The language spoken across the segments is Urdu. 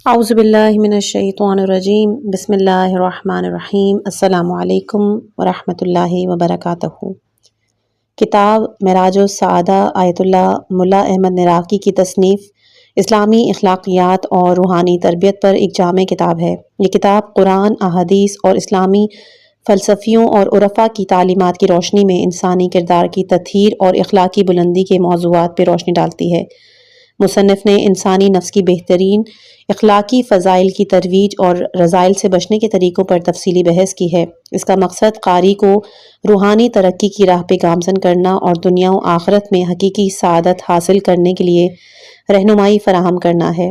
اعوذ باللہ من الشیطان الرجیم بسم اللہ الرحمن الرحیم السلام علیکم ورحمۃ اللہ وبرکاتہ۔ کتاب معراج السعادہ آیت اللہ ملا احمد نراقی کی تصنیف اسلامی اخلاقیات اور روحانی تربیت پر ایک جامع کتاب ہے۔ یہ کتاب قرآن، احادیث اور اسلامی فلسفیوں اور عرفا کی تعلیمات کی روشنی میں انسانی کردار کی تطہیر اور اخلاقی بلندی کے موضوعات پہ روشنی ڈالتی ہے۔ مصنف نے انسانی نفس کی بہترین اخلاقی فضائل کی ترویج اور رذائل سے بچنے کے طریقوں پر تفصیلی بحث کی ہے۔ اس کا مقصد قاری کو روحانی ترقی کی راہ پہ گامزن کرنا اور دنیا و آخرت میں حقیقی سعادت حاصل کرنے کے لیے رہنمائی فراہم کرنا ہے۔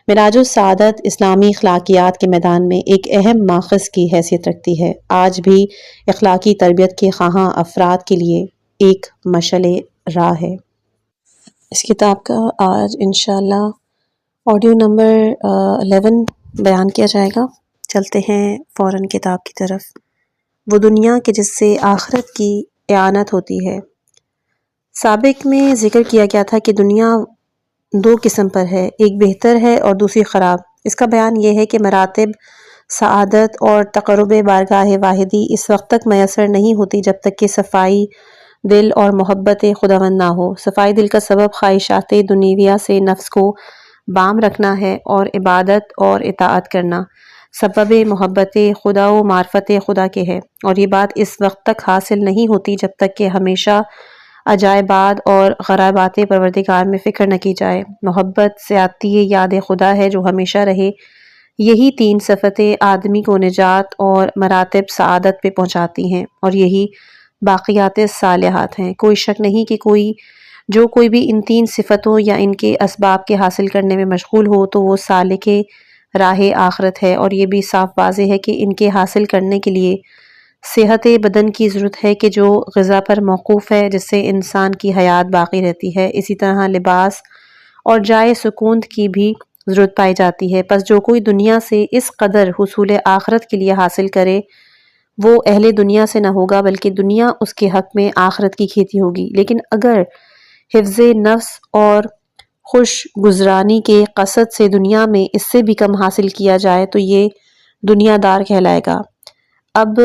معراج السعادت اسلامی اخلاقیات کے میدان میں ایک اہم ماخذ کی حیثیت رکھتی ہے۔ آج بھی اخلاقی تربیت کے خواہاں افراد کے لیے ایک مشعل راہ ہے۔ اس کتاب کا آج انشاءاللہ آڈیو نمبر 11 بیان کیا جائے گا۔ چلتے ہیں فوراً کتاب کی طرف۔ وہ دنیا کہ جس سے آخرت کی اعانت ہوتی ہے۔ سابق میں ذکر کیا گیا تھا کہ دنیا دو قسم پر ہے، ایک بہتر ہے اور دوسری خراب۔ اس کا بیان یہ ہے کہ مراتب سعادت اور تقرب بارگاہ واحدی اس وقت تک میسر نہیں ہوتی جب تک کہ صفائی دل اور محبت خداوند نہ ہو۔ صفائی دل کا سبب خواہشات دنیویہ سے نفس کو بام رکھنا ہے اور عبادت اور اطاعت کرنا سبب محبت خدا و معرفت خدا کے ہے، اور یہ بات اس وقت تک حاصل نہیں ہوتی جب تک کہ ہمیشہ عجائبات اور غرائبات پروردگار میں فکر نہ کی جائے۔ محبت زیادتی یاد خدا ہے جو ہمیشہ رہے۔ یہی تین صفتیں آدمی کو نجات اور مراتب سعادت پہ پہنچاتی ہیں، اور یہی باقیات صالحات ہیں۔ کوئی شک نہیں کہ کوئی بھی ان تین صفتوں یا ان کے اسباب کے حاصل کرنے میں مشغول ہو تو وہ سالک راہ آخرت ہے، اور یہ بھی صاف واضح ہے کہ ان کے حاصل کرنے کے لیے صحت بدن کی ضرورت ہے کہ جو غذا پر موقوف ہے، جس سے انسان کی حیات باقی رہتی ہے۔ اسی طرح لباس اور جائے سکون کی بھی ضرورت پائی جاتی ہے۔ پس جو کوئی دنیا سے اس قدر حصول آخرت کے لیے حاصل کرے وہ اہل دنیا سے نہ ہوگا، بلکہ دنیا اس کے حق میں آخرت کی کھیتی ہوگی۔ لیکن اگر حفظ نفس اور خوش گزرانی کے قصد سے دنیا میں اس سے بھی کم حاصل کیا جائے تو یہ دنیا دار کہلائے گا۔ اب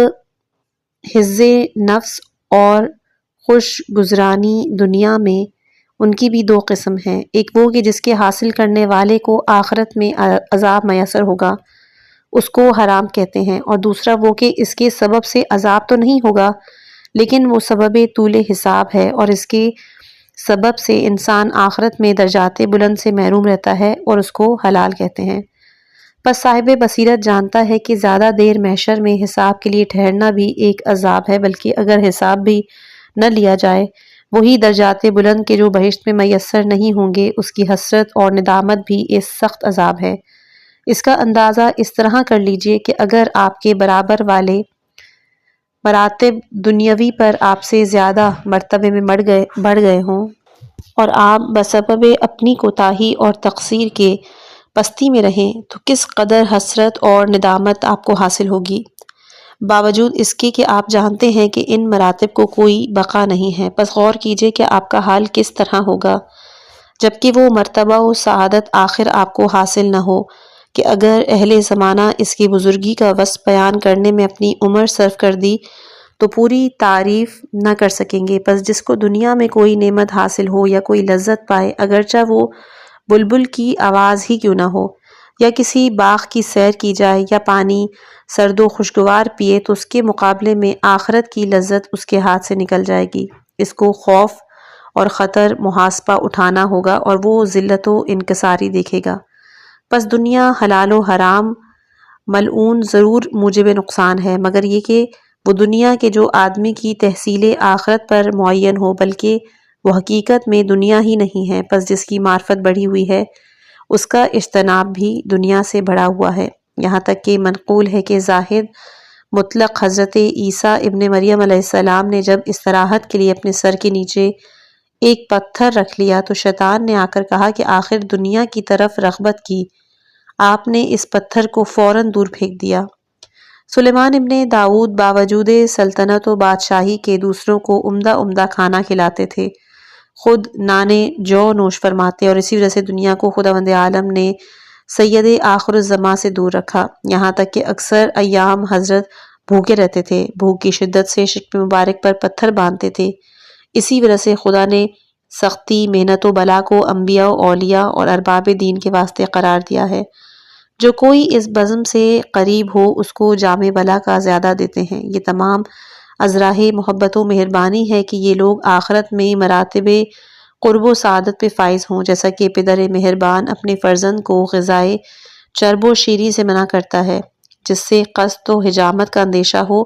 حفظ نفس اور خوش گزرانی دنیا میں ان کی بھی دو قسم ہیں، ایک وہ کہ جس کے حاصل کرنے والے کو آخرت میں عذاب میسر ہوگا، اس کو حرام کہتے ہیں، اور دوسرا وہ کہ اس کے سبب سے عذاب تو نہیں ہوگا لیکن وہ سبب طول حساب ہے، اور اس کے سبب سے انسان آخرت میں درجات بلند سے محروم رہتا ہے، اور اس کو حلال کہتے ہیں۔ پس صاحب بصیرت جانتا ہے کہ زیادہ دیر محشر میں حساب کے لیے ٹھہرنا بھی ایک عذاب ہے، بلکہ اگر حساب بھی نہ لیا جائے وہی درجات بلند کے جو بہشت میں میسر نہیں ہوں گے، اس کی حسرت اور ندامت بھی ایک سخت عذاب ہے۔ اس کا اندازہ اس طرح کر لیجئے کہ اگر آپ کے برابر والے مراتب دنیاوی پر آپ سے زیادہ مرتبے میں بڑھ گئے ہوں اور آپ بسبب اپنی کوتاہی اور تقصیر کے پستی میں رہیں تو کس قدر حسرت اور ندامت آپ کو حاصل ہوگی، باوجود اس کے کہ آپ جانتے ہیں کہ ان مراتب کو کوئی بقا نہیں ہے۔ پس غور کیجئے کہ آپ کا حال کس طرح ہوگا جبکہ وہ مرتبہ و سعادت آخر آپ کو حاصل نہ ہو کہ اگر اہل زمانہ اس کی بزرگی کا وصف بیان کرنے میں اپنی عمر صرف کر دی تو پوری تعریف نہ کر سکیں گے۔ پس جس کو دنیا میں کوئی نعمت حاصل ہو یا کوئی لذت پائے، اگرچہ وہ بلبل کی آواز ہی کیوں نہ ہو، یا کسی باغ کی سیر کی جائے یا پانی سرد و خوشگوار پیے، تو اس کے مقابلے میں آخرت کی لذت اس کے ہاتھ سے نکل جائے گی۔ اس کو خوف اور خطر محاسبہ اٹھانا ہوگا اور وہ ذلت و انکساری دیکھے گا۔ پس دنیا حلال و حرام ملعون ضرور موجب نقصان ہے، مگر یہ کہ وہ دنیا کے جو آدمی کی تحصیل آخرت پر معین ہو، بلکہ وہ حقیقت میں دنیا ہی نہیں ہے۔ پس جس کی معرفت بڑھی ہوئی ہے اس کا اجتناب بھی دنیا سے بڑھا ہوا ہے، یہاں تک کہ منقول ہے کہ زاہد مطلق حضرت عیسیٰ ابن مریم علیہ السلام نے جب استراحت کے لیے اپنے سر کے نیچے ایک پتھر رکھ لیا تو شیطان نے آ کر کہا کہ آخر دنیا کی طرف رغبت کی، آپ نے اس پتھر کو فوراً دور پھینک دیا۔ سلیمان ابن داؤد باوجود سلطنت و بادشاہی کے دوسروں کو عمدہ کھانا کھلاتے تھے، خود نانے جو نوش فرماتے، اور اسی وجہ سے دنیا کو خداوند عالم نے سید آخر الزماں سے دور رکھا، یہاں تک کہ اکثر ایام حضرت بھوکے رہتے تھے، بھوک کی شدت سے شکم مبارک پر پتھر باندھتے تھے۔ اسی وجہ سے خدا نے سختی، محنت و بلا کو انبیاء و اولیاء اور ارباب دین کے واسطے قرار دیا ہے۔ جو کوئی اس بزم سے قریب ہو اس کو جام بلا کا زیادہ دیتے ہیں۔ یہ تمام ازراہ محبت و مہربانی ہے کہ یہ لوگ آخرت میں مراتب قرب و سعادت پہ فائز ہوں، جیسا کہ پدر مہربان اپنے فرزند کو غذائے چرب و شیریں سے منع کرتا ہے، جس سے قصد و حجامت کا اندیشہ ہو۔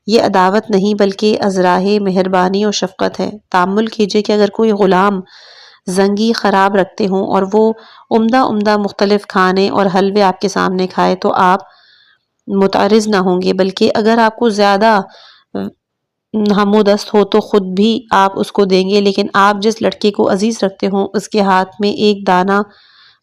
یہ عداوت نہیں بلکہ ازراہ مہربانی و شفقت ہے۔ تأمل کیجئے کہ اگر کوئی غلام زنگی خراب رکھتے ہوں اور وہ عمدہ مختلف کھانے اور حلوے آپ کے سامنے کھائے تو آپ متعرض نہ ہوں گے، بلکہ اگر آپ کو زیادہ ہم و دست ہو تو خود بھی آپ اس کو دیں گے۔ لیکن آپ جس لڑکے کو عزیز رکھتے ہوں اس کے ہاتھ میں ایک دانہ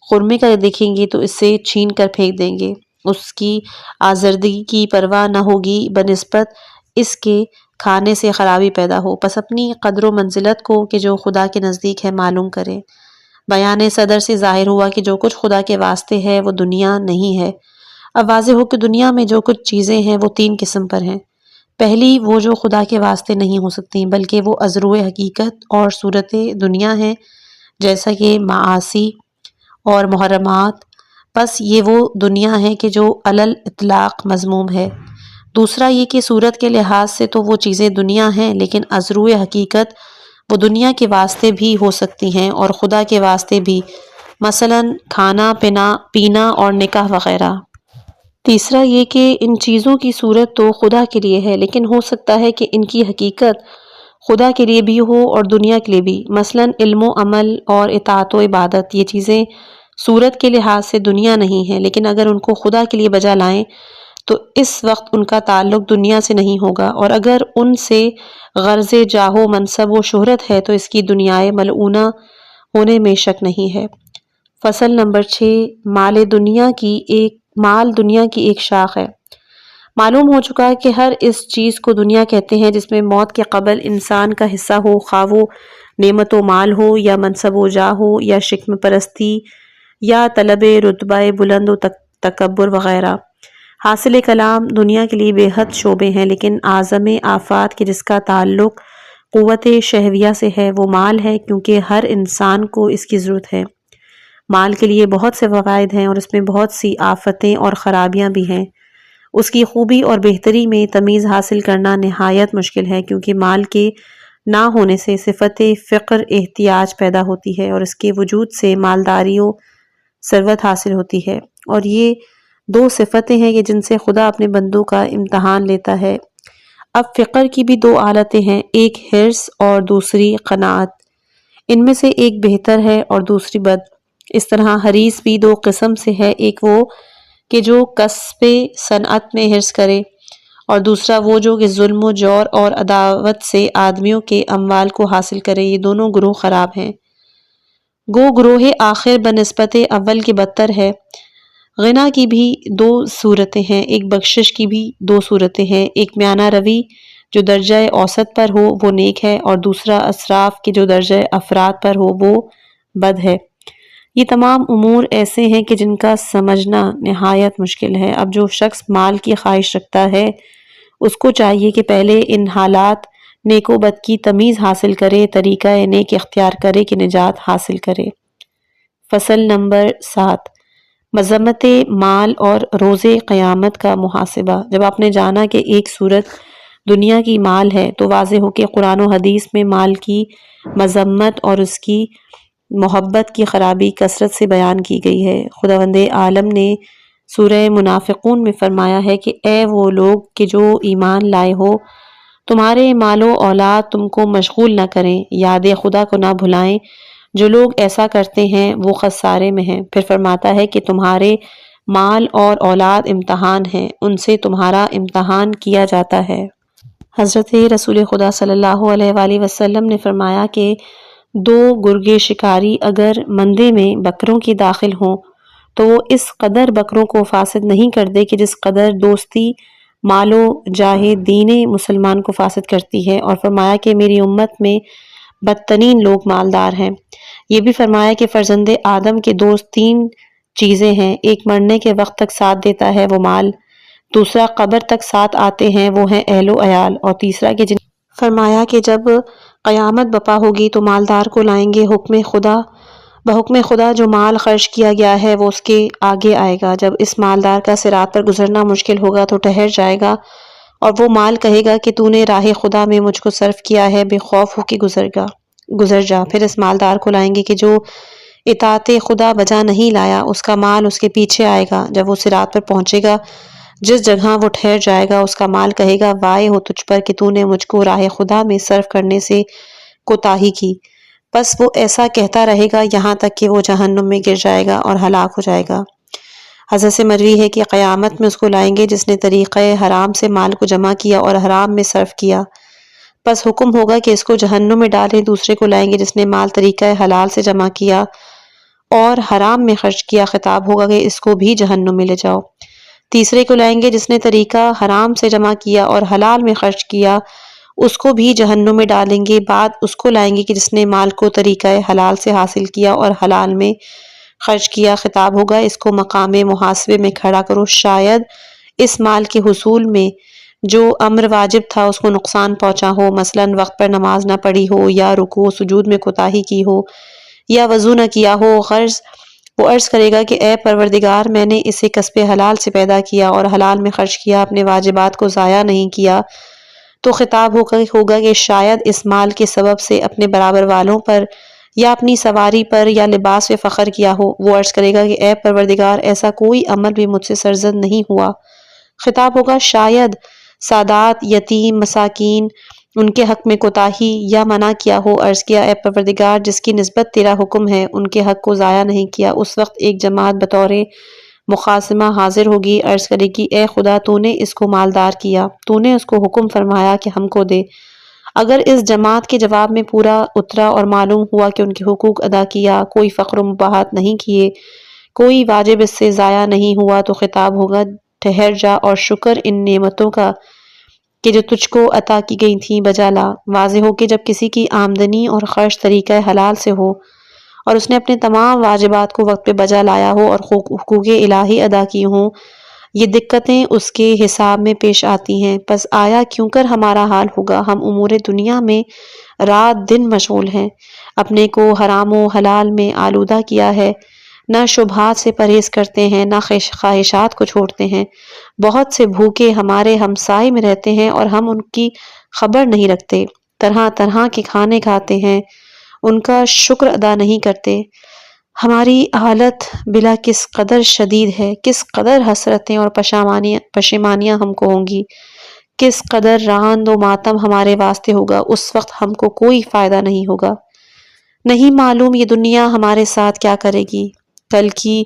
خرمے کا دیکھیں گے تو اس سے چھین کر پھینک دیں گے، اس کی آزردگی کی پرواہ نہ ہوگی بنسبت اس کے کھانے سے خرابی پیدا ہو۔ پس اپنی قدر و منزلت کو کہ جو خدا کے نزدیک ہے معلوم کریں۔ بیان صدر سے ظاہر ہوا کہ جو کچھ خدا کے واسطے ہے وہ دنیا نہیں ہے۔ اب واضح ہو کہ دنیا میں جو کچھ چیزیں ہیں وہ تین قسم پر ہیں۔ پہلی وہ جو خدا کے واسطے نہیں ہو سکتی بلکہ وہ ازروع حقیقت اور صورت دنیا ہیں، جیسا کہ معاصی اور محرمات۔ پس یہ وہ دنیا ہے کہ جو علی الاطلاق مذموم ہے۔ دوسرا یہ کہ صورت کے لحاظ سے تو وہ چیزیں دنیا ہیں، لیکن ازروع حقیقت وہ دنیا کے واسطے بھی ہو سکتی ہیں اور خدا کے واسطے بھی، مثلا کھانا پینا اور نکاح وغیرہ۔ تیسرا یہ کہ ان چیزوں کی صورت تو خدا کے لیے ہے، لیکن ہو سکتا ہے کہ ان کی حقیقت خدا کے لیے بھی ہو اور دنیا کے لیے بھی، مثلا علم و عمل اور اطاعت و عبادت۔ یہ چیزیں صورت کے لحاظ سے دنیا نہیں ہیں، لیکن اگر ان کو خدا کے لیے بجا لائیں تو اس وقت ان کا تعلق دنیا سے نہیں ہوگا، اور اگر ان سے غرض جاہ و منصب و شہرت ہے تو اس کی دنیائے ملعونہ ہونے میں شک نہیں ہے۔ فصل نمبر 6، مال دنیا کی ایک شاخ ہے۔ معلوم ہو چکا ہے کہ ہر اس چیز کو دنیا کہتے ہیں جس میں موت کے قبل انسان کا حصہ ہو، خواہ وہ نعمت و مال ہو یا منصب و جاہ ہو یا شکم پرستی یا طلب رتبہ بلند و تکبر وغیرہ۔ حاصل کلام دنیا کے لیے بے حد شعبے ہیں، لیکن اعظم آفات کے جس کا تعلق قوت شہویہ سے ہے وہ مال ہے، کیونکہ ہر انسان کو اس کی ضرورت ہے۔ مال کے لیے بہت سے فوائد ہیں اور اس میں بہت سی آفتیں اور خرابیاں بھی ہیں۔ اس کی خوبی اور بہتری میں تمیز حاصل کرنا نہایت مشکل ہے، کیونکہ مال کے نہ ہونے سے صفت فقر احتیاج پیدا ہوتی ہے اور اس کے وجود سے مالداری و ثروت حاصل ہوتی ہے، اور یہ دو صفتیں ہیں کہ جن سے خدا اپنے بندوں کا امتحان لیتا ہے۔ اب فقر کی بھی دو حالتیں ہیں، ایک حرص اور دوسری قناعت۔ ان میں سے ایک بہتر ہے اور دوسری بد۔ اس طرح حریص بھی دو قسم سے ہے، ایک وہ کہ جو کسب صنعت میں حرص کرے، اور دوسرا وہ جو کہ ظلم و جور اور عداوت سے آدمیوں کے اموال کو حاصل کرے۔ یہ دونوں گروہ خراب ہیں۔ گروہ آخر بنسبت اول کے بدتر ہے۔ غنا کی بھی دو صورتیں ہیں، ایک بخشش کی بھی دو صورتیں ہیں، ایک میانہ روی جو درجہ اوسط پر ہو وہ نیک ہے، اور دوسرا اسراف کے جو درجہ افراط پر ہو وہ بد ہے۔ یہ تمام امور ایسے ہیں کہ جن کا سمجھنا نہایت مشکل ہے۔ اب جو شخص مال کی خواہش رکھتا ہے اس کو چاہیے کہ پہلے ان حالات نیک و بد کی تمیز حاصل کرے، طریقہ نیک اختیار کرے کہ نجات حاصل کرے۔ فصل نمبر 7، مذمت مال اور روز قیامت کا محاسبہ۔ جب آپ نے جانا کہ ایک صورت دنیا کی مال ہے تو واضح ہو کہ قرآن و حدیث میں مال کی مذمت اور اس کی محبت کی خرابی کثرت سے بیان کی گئی ہے۔ خداوند عالم نے سورہ منافقون میں فرمایا ہے کہ اے وہ لوگ کہ جو ایمان لائے ہو، تمہارے مال و اولاد تم کو مشغول نہ کریں، یاد خدا کو نہ بھلائیں، جو لوگ ایسا کرتے ہیں وہ خسارے میں ہیں۔ پھر فرماتا ہے کہ تمہارے مال اور اولاد امتحان ہیں، ان سے تمہارا امتحان کیا جاتا ہے۔ حضرت رسول خدا صلی اللہ علیہ وآلہ وسلم نے فرمایا کہ دو گرگے شکاری اگر مندے میں بکروں کی داخل ہوں تو وہ اس قدر بکروں کو فاسد نہیں کرتے کہ جس قدر دوستی مال و جاہ دین مسلمان کو فاسد کرتی ہے، اور فرمایا کہ میری امت میں بدترین لوگ مالدار ہیں۔ یہ بھی فرمایا کہ فرزند آدم کے دوست تین چیزیں ہیں۔ ایک مرنے کے وقت تک ساتھ دیتا ہے وہ مال، دوسرا قبر تک ساتھ آتے ہیں وہ ہیں اہل و عیال، اور تیسرا کہ فرمایا کہ جب قیامت بپا ہوگی تو مالدار کو لائیں گے بحکم خدا جو مال خرچ کیا گیا ہے وہ اس کے آگے آئے گا۔ جب اس مالدار کا صراط پر گزرنا مشکل ہوگا تو ٹھہر جائے گا، اور وہ مال کہے گا کہ تو نے راہ خدا میں مجھ کو صرف کیا ہے، بے خوف ہو کے گزر جا۔ پھر اس مالدار کو لائیں گے کہ جو اطاعت خدا بجا نہیں لایا، اس کا مال اس کے پیچھے آئے گا۔ جب وہ صراط پر پہنچے گا، جس جگہ وہ ٹھہر جائے گا، اس کا مال کہے گا وائے ہو تجھ پر کہ تو نے مجھ کو راہ خدا میں صرف کرنے سے کوتاہی کی۔ بس وہ ایسا کہتا رہے گا یہاں تک کہ وہ جہنم میں گر جائے گا اور ہلاک ہو جائے گا۔ حضرت سے مروی ہے کہ قیامت میں اس کو لائیں گے جس نے طریقہ حرام سے مال کو جمع کیا اور حرام میں صرف کیا، بس حکم ہوگا کہ اس کو جہنم میں ڈالیں۔ دوسرے کو لائیں گے جس نے مال طریقہ حلال سے جمع کیا اور حرام میں خرچ کیا، خطاب ہوگا کہ اس کو بھی جہنم میں لے جاؤ۔ تیسرے کو لائیں گے جس نے طریقہ حرام سے جمع کیا اور حلال میں خرچ کیا، اس کو بھی جہنم میں ڈالیں گے۔ بعد اس کو لائیں گے کہ جس نے مال کو طریقہ حلال سے حاصل کیا اور حلال میں خرچ کیا، خطاب ہوگا اس کو مقام محاسبے میں کھڑا کرو، شاید اس مال کے حصول میں جو امر واجب تھا اس کو نقصان پہنچا ہو، مثلا وقت پر نماز نہ پڑھی ہو، یا رکوع سجود میں کوتاہی کی ہو، یا وضو نہ کیا ہو۔ وہ عرض کرے گا کہ اے پروردگار، میں نے اسے کسب حلال سے پیدا کیا اور حلال میں خرچ کیا، اپنے واجبات کو ضائع نہیں کیا۔ تو خطاب ہوگا کہ شاید اس مال کے سبب سے اپنے برابر والوں پر یا اپنی سواری پر یا لباس پہ فخر کیا ہو۔ وہ عرض کرے گا کہ اے پروردگار، ایسا کوئی عمل بھی مجھ سے سرزد نہیں ہوا۔ خطاب ہوگا شاید سادات، یتیم، مساکین، ان کے حق میں کوتاہی یا منع کیا ہو۔ عرض کیا اے پروردگار، جس کی نسبت تیرا حکم ہے ان کے حق کو ضائع نہیں کیا۔ اس وقت ایک جماعت بطور مخاصمہ حاضر ہوگی، عرض کرے گی اے خدا، تو نے اس کو مالدار کیا، تو نے اس کو حکم فرمایا کہ ہم کو دے۔ اگر اس جماعت کے جواب میں پورا اترا اور معلوم ہوا کہ ان کے حقوق ادا کیا، کوئی فقر و مباحات نہیں کیے، کوئی واجب اس سے ضائع نہیں ہوا، تو خطاب ہوگا ٹھہر جا اور شکر ان نعمتوں کا کہ جو تجھ کو عطا کی گئی تھیں بجا لا۔ واضح ہو کہ جب کسی کی آمدنی اور خرچ طریقہ حلال سے ہو اور اس نے اپنے تمام واجبات کو وقت پہ بجا لایا ہو اور حقوق الہی ادا کی ہوں، یہ دقتیں اس کے حساب میں پیش آتی ہیں۔ پس آیا کیوں کر ہمارا حال ہوگا؟ ہم امور دنیا میں رات دن مشغول ہیں، اپنے کو حرام و حلال میں آلودہ کیا ہے، نہ شبہات سے پرہیز کرتے ہیں، نہ خواہشات کو چھوڑتے ہیں۔ بہت سے بھوکے ہمارے ہمسائے میں رہتے ہیں اور ہم ان کی خبر نہیں رکھتے، طرح طرح کے کھانے کھاتے ہیں، ان کا شکر ادا نہیں کرتے۔ ہماری حالت بلا کس قدر شدید ہے، کس قدر حسرتیں اور پشیمانیاں ہم کو ہوں گی، کس قدر راند و ماتم ہمارے واسطے ہوگا۔ اس وقت ہم کو کوئی فائدہ نہیں ہوگا۔ نہیں معلوم یہ دنیا ہمارے ساتھ کیا کرے گی۔ کل کی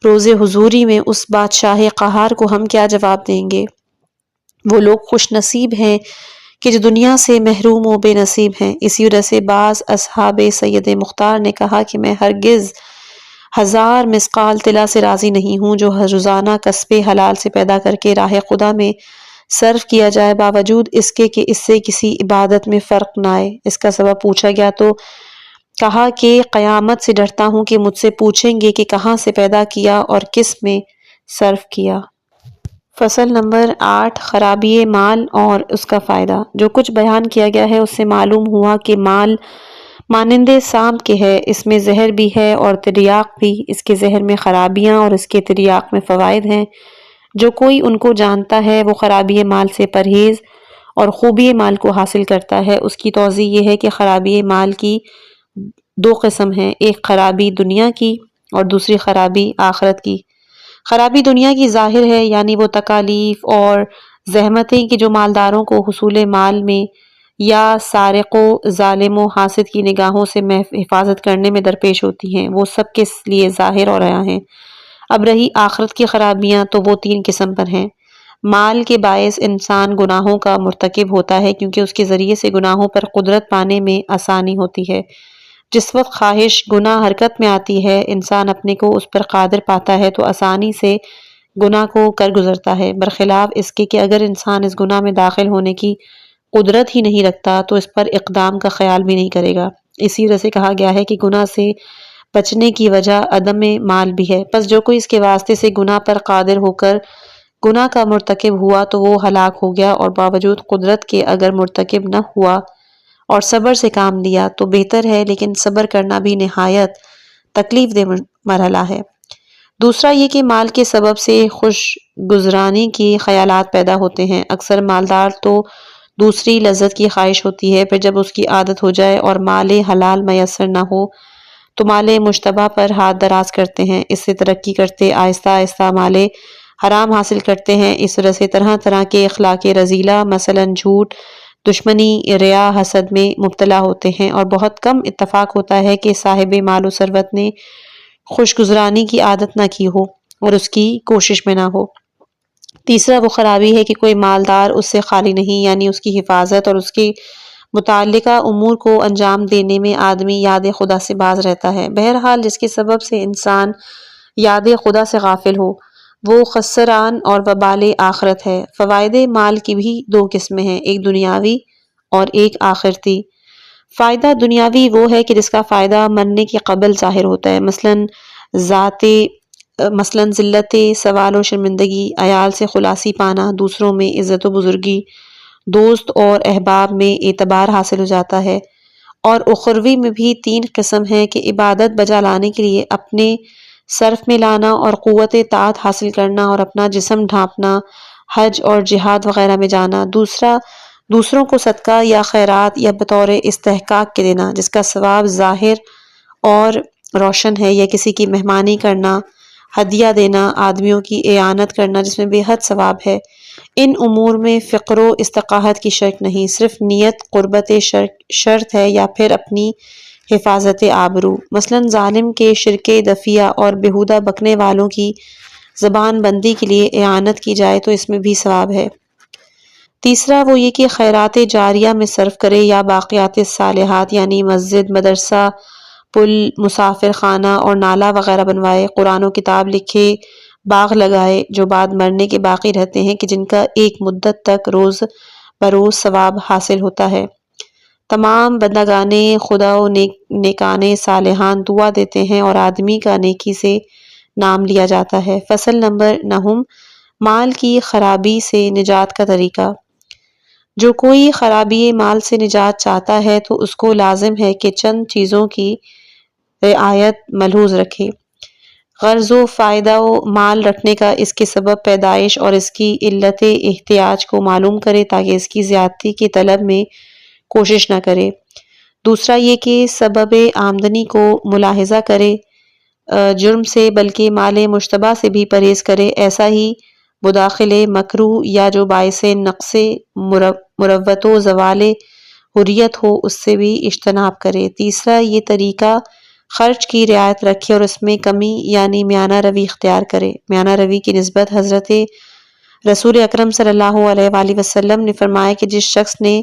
روز حضوری میں اس بادشاہ قہار کو ہم کیا جواب دیں گے؟ وہ لوگ خوش نصیب ہیں کہ جو دنیا سے محروم و بے نصیب ہیں۔ اسی وجہ سے بعض اصحاب سید مختار نے کہا کہ میں ہرگز 1000 مثقال طلا سے راضی نہیں ہوں جو روزانہ کسب حلال سے پیدا کر کے راہ خدا میں صرف کیا جائے، باوجود اس کے کہ اس سے کسی عبادت میں فرق نہ آئے۔ اس کا سبب پوچھا گیا تو کہا کہ قیامت سے ڈرتا ہوں کہ مجھ سے پوچھیں گے کہ کہاں سے پیدا کیا اور کس میں صرف کیا۔ فصل نمبر 8، خرابی مال اور اس کا فائدہ۔ جو کچھ بیان کیا گیا ہے اس سے معلوم ہوا کہ مال مانند سام کے ہے، اس میں زہر بھی ہے اور تریاق بھی۔ اس کے زہر میں خرابیاں اور اس کے تریاق میں فوائد ہیں۔ جو کوئی ان کو جانتا ہے وہ خرابی مال سے پرہیز اور خوبی مال کو حاصل کرتا ہے۔ اس کی توضیح یہ ہے کہ خرابی مال کی 2 قسم ہیں، ایک خرابی دنیا کی اور دوسری خرابی آخرت کی۔ خرابی دنیا کی ظاہر ہے، یعنی وہ تکالیف اور زحمتیں کہ جو مالداروں کو حصول مال میں یا سارق و ظالم و حاسد کی نگاہوں سے حفاظت کرنے میں درپیش ہوتی ہیں، وہ سب کے لیے ظاہر اور عیاں ہیں۔ اب رہی آخرت کی خرابیاں تو وہ 3 قسم پر ہیں۔ مال کے باعث انسان گناہوں کا مرتکب ہوتا ہے کیونکہ اس کے ذریعے سے گناہوں پر قدرت پانے میں آسانی ہوتی ہے۔ جس وقت خواہش گناہ حرکت میں آتی ہے، انسان اپنے کو اس پر قادر پاتا ہے تو آسانی سے گناہ کو کر گزرتا ہے، برخلاف اس کے کہ اگر انسان اس گناہ میں داخل ہونے کی قدرت ہی نہیں رکھتا تو اس پر اقدام کا خیال بھی نہیں کرے گا۔ اسی وجہ سے کہا گیا ہے کہ گناہ سے بچنے کی وجہ عدم مال بھی ہے۔ پس جو کوئی اس کے واسطے سے گناہ پر قادر ہو کر گناہ کا مرتکب ہوا تو وہ ہلاک ہو گیا، اور باوجود قدرت کے اگر مرتکب نہ ہوا اور صبر سے کام لیا تو بہتر ہے، لیکن صبر کرنا بھی نہایت تکلیف دہ مرحلہ ہے۔ دوسرا یہ کہ مال کے سبب سے خوش گزرانی کی خیالات پیدا ہوتے ہیں۔ اکثر مالدار تو دوسری لذت کی خواہش ہوتی ہے، پھر جب اس کی عادت ہو جائے اور مال حلال میسر نہ ہو تو مال مشتبہ پر ہاتھ دراز کرتے ہیں، اس سے ترقی کرتے آہستہ آہستہ مال حرام حاصل کرتے ہیں۔ اس وجہ سے طرح طرح کے اخلاق رذیلہ مثلا جھوٹ، دشمنی، ریا، حسد میں مبتلا ہوتے ہیں، اور بہت کم اتفاق ہوتا ہے کہ صاحب مال و ثروت نے خوش گزرانی کی عادت نہ کی ہو اور اس کی کوشش میں نہ ہو۔ تیسرا وہ خرابی ہے کہ کوئی مالدار اس سے خالی نہیں، یعنی اس کی حفاظت اور اس کے متعلقہ امور کو انجام دینے میں آدمی یاد خدا سے باز رہتا ہے۔ بہرحال جس کے سبب سے انسان یاد خدا سے غافل ہو وہ خسران اور وبال آخرت ہے۔ فوائد مال کی بھی دو قسمیں ہیں، ایک دنیاوی اور ایک آخرتی۔ فائدہ دنیاوی وہ ہے کہ جس کا فائدہ مرنے کے قبل ظاہر ہوتا ہے، مثلاً ذلت سوال و شرمندگی، عیال سے خلاصی پانا، دوسروں میں عزت و بزرگی، دوست اور احباب میں اعتبار حاصل ہو جاتا ہے۔ اور اخروی میں بھی تین قسم ہیں کہ عبادت بجا لانے کے لیے اپنے صرف میں لانا اور قوت طاعت حاصل کرنا اور اپنا جسم ڈھانپنا، حج اور جہاد وغیرہ میں جانا۔ دوسرا دوسروں کو صدقہ یا خیرات یا بطور استحقاق کے دینا جس کا ثواب ظاہر اور روشن ہے، یا کسی کی مہمانی کرنا، ہدیہ دینا، آدمیوں کی اعانت کرنا جس میں بے حد ثواب ہے۔ ان امور میں فقر و استقاحت کی شرط نہیں، صرف نیت قربت شرط ہے یا پھر اپنی حفاظت آبرو۔ مثلاً ظالم کے شرک دفیہ اور بیہودہ بکنے والوں کی زبان بندی کے لیے اعانت کی جائے تو اس میں بھی ثواب ہے۔ تیسرا وہ یہ کہ خیرات جاریہ میں صرف کرے یا باقیات صالحات، یعنی مسجد، مدرسہ، پل، مسافر خانہ اور نالہ وغیرہ بنوائے، قرآن و کتاب لکھے، باغ لگائے جو بعد مرنے کے باقی رہتے ہیں کہ جن کا ایک مدت تک روز بروز ثواب حاصل ہوتا ہے۔ تمام بندگان خدا و نیکان صالحان دعا دیتے ہیں اور آدمی کا نیکی سے نام لیا جاتا ہے۔ فصل نمبر 9، مال کی خرابی سے نجات کا طریقہ۔ جو کوئی خرابی مال سے نجات چاہتا ہے تو اس کو لازم ہے کہ چند چیزوں کی رعایت ملحوظ رکھے۔ غرض و فائدہ و مال رکھنے کا اس کے سبب پیدائش اور اس کی علت احتیاج کو معلوم کرے تاکہ اس کی زیادتی کی طلب میں کوشش نہ کرے۔ دوسرا یہ کہ سبب آمدنی کو ملاحظہ کرے، جرم سے بلکہ مال مشتبہ سے بھی پرہیز کرے، ایسا ہی مداخل مکروہ یا جو باعث نقص مروت و زوال حریت ہو اس سے بھی اجتناب کرے۔ تیسرا یہ طریقہ خرچ کی رعایت رکھے اور اس میں کمی یعنی میانہ روی اختیار کرے۔ میانہ روی کی نسبت حضرت رسول اکرم صلی اللہ علیہ وآلہ وسلم نے فرمایا کہ جس شخص نے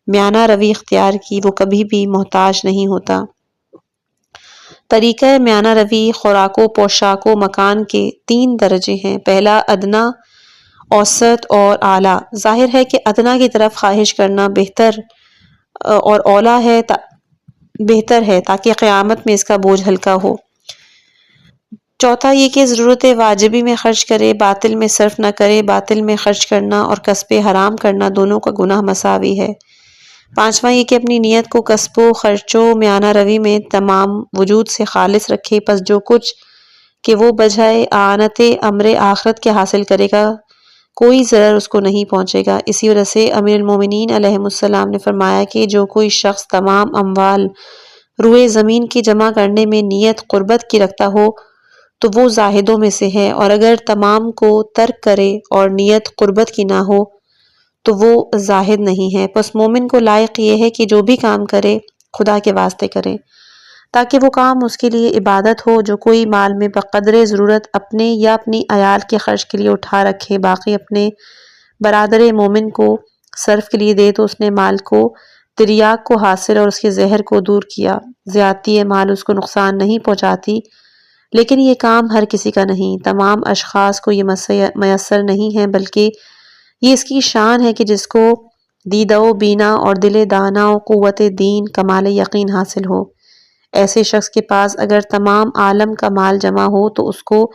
میانہ روی اختیار کی وہ کبھی بھی محتاج نہیں ہوتا۔ طریقہ میانہ روی خوراک و پوشاک و مکان کے 3 درجے ہیں، پہلا ادنا، اوسط اور اعلیٰ۔ ظاہر ہے کہ ادنا کی طرف خواہش کرنا بہتر اور اولیٰ ہے بہتر ہے تاکہ قیامت میں اس کا بوجھ ہلکا ہو۔ چوتھا یہ کہ ضرورت واجبی میں خرچ کرے، باطل میں صرف نہ کرے۔ باطل میں خرچ کرنا اور کسب حرام کرنا دونوں کا گناہ مساوی ہے۔ پانچواں یہ کہ اپنی نیت کو کسب و خرچ و میانہ روی میں تمام وجود سے خالص رکھے، پس جو کچھ کہ وہ بجائے اعانت امر آخرت کے حاصل کرے گا کوئی ضرر اس کو نہیں پہنچے گا۔ اسی وجہ سے امیر المومنین علیہ السلام نے فرمایا کہ جو کوئی شخص تمام اموال روئے زمین کی جمع کرنے میں نیت قربت کی رکھتا ہو تو وہ زاہدوں میں سے ہے، اور اگر تمام کو ترک کرے اور نیت قربت کی نہ ہو تو وہ زاہد نہیں ہے۔ پس مومن کو لائق یہ ہے کہ جو بھی کام کرے خدا کے واسطے کرے تاکہ وہ کام اس کے لیے عبادت ہو۔ جو کوئی مال میں بقدر ضرورت اپنے یا اپنی عیال کے خرچ کے لیے اٹھا رکھے، باقی اپنے برادر مومن کو صرف کے لیے دے تو اس نے مال کو تریاق کو حاصل اور اس کے زہر کو دور کیا۔ زیادتی مال اس کو نقصان نہیں پہنچاتی، لیکن یہ کام ہر کسی کا نہیں، تمام اشخاص کو یہ میسر نہیں ہے، بلکہ یہ اس کی شان ہے کہ جس کو دیدہ و بینا اور دل دانا و قوت دین کمال یقین حاصل ہو۔ ایسے شخص کے پاس اگر تمام عالم کا مال جمع ہو تو اس کو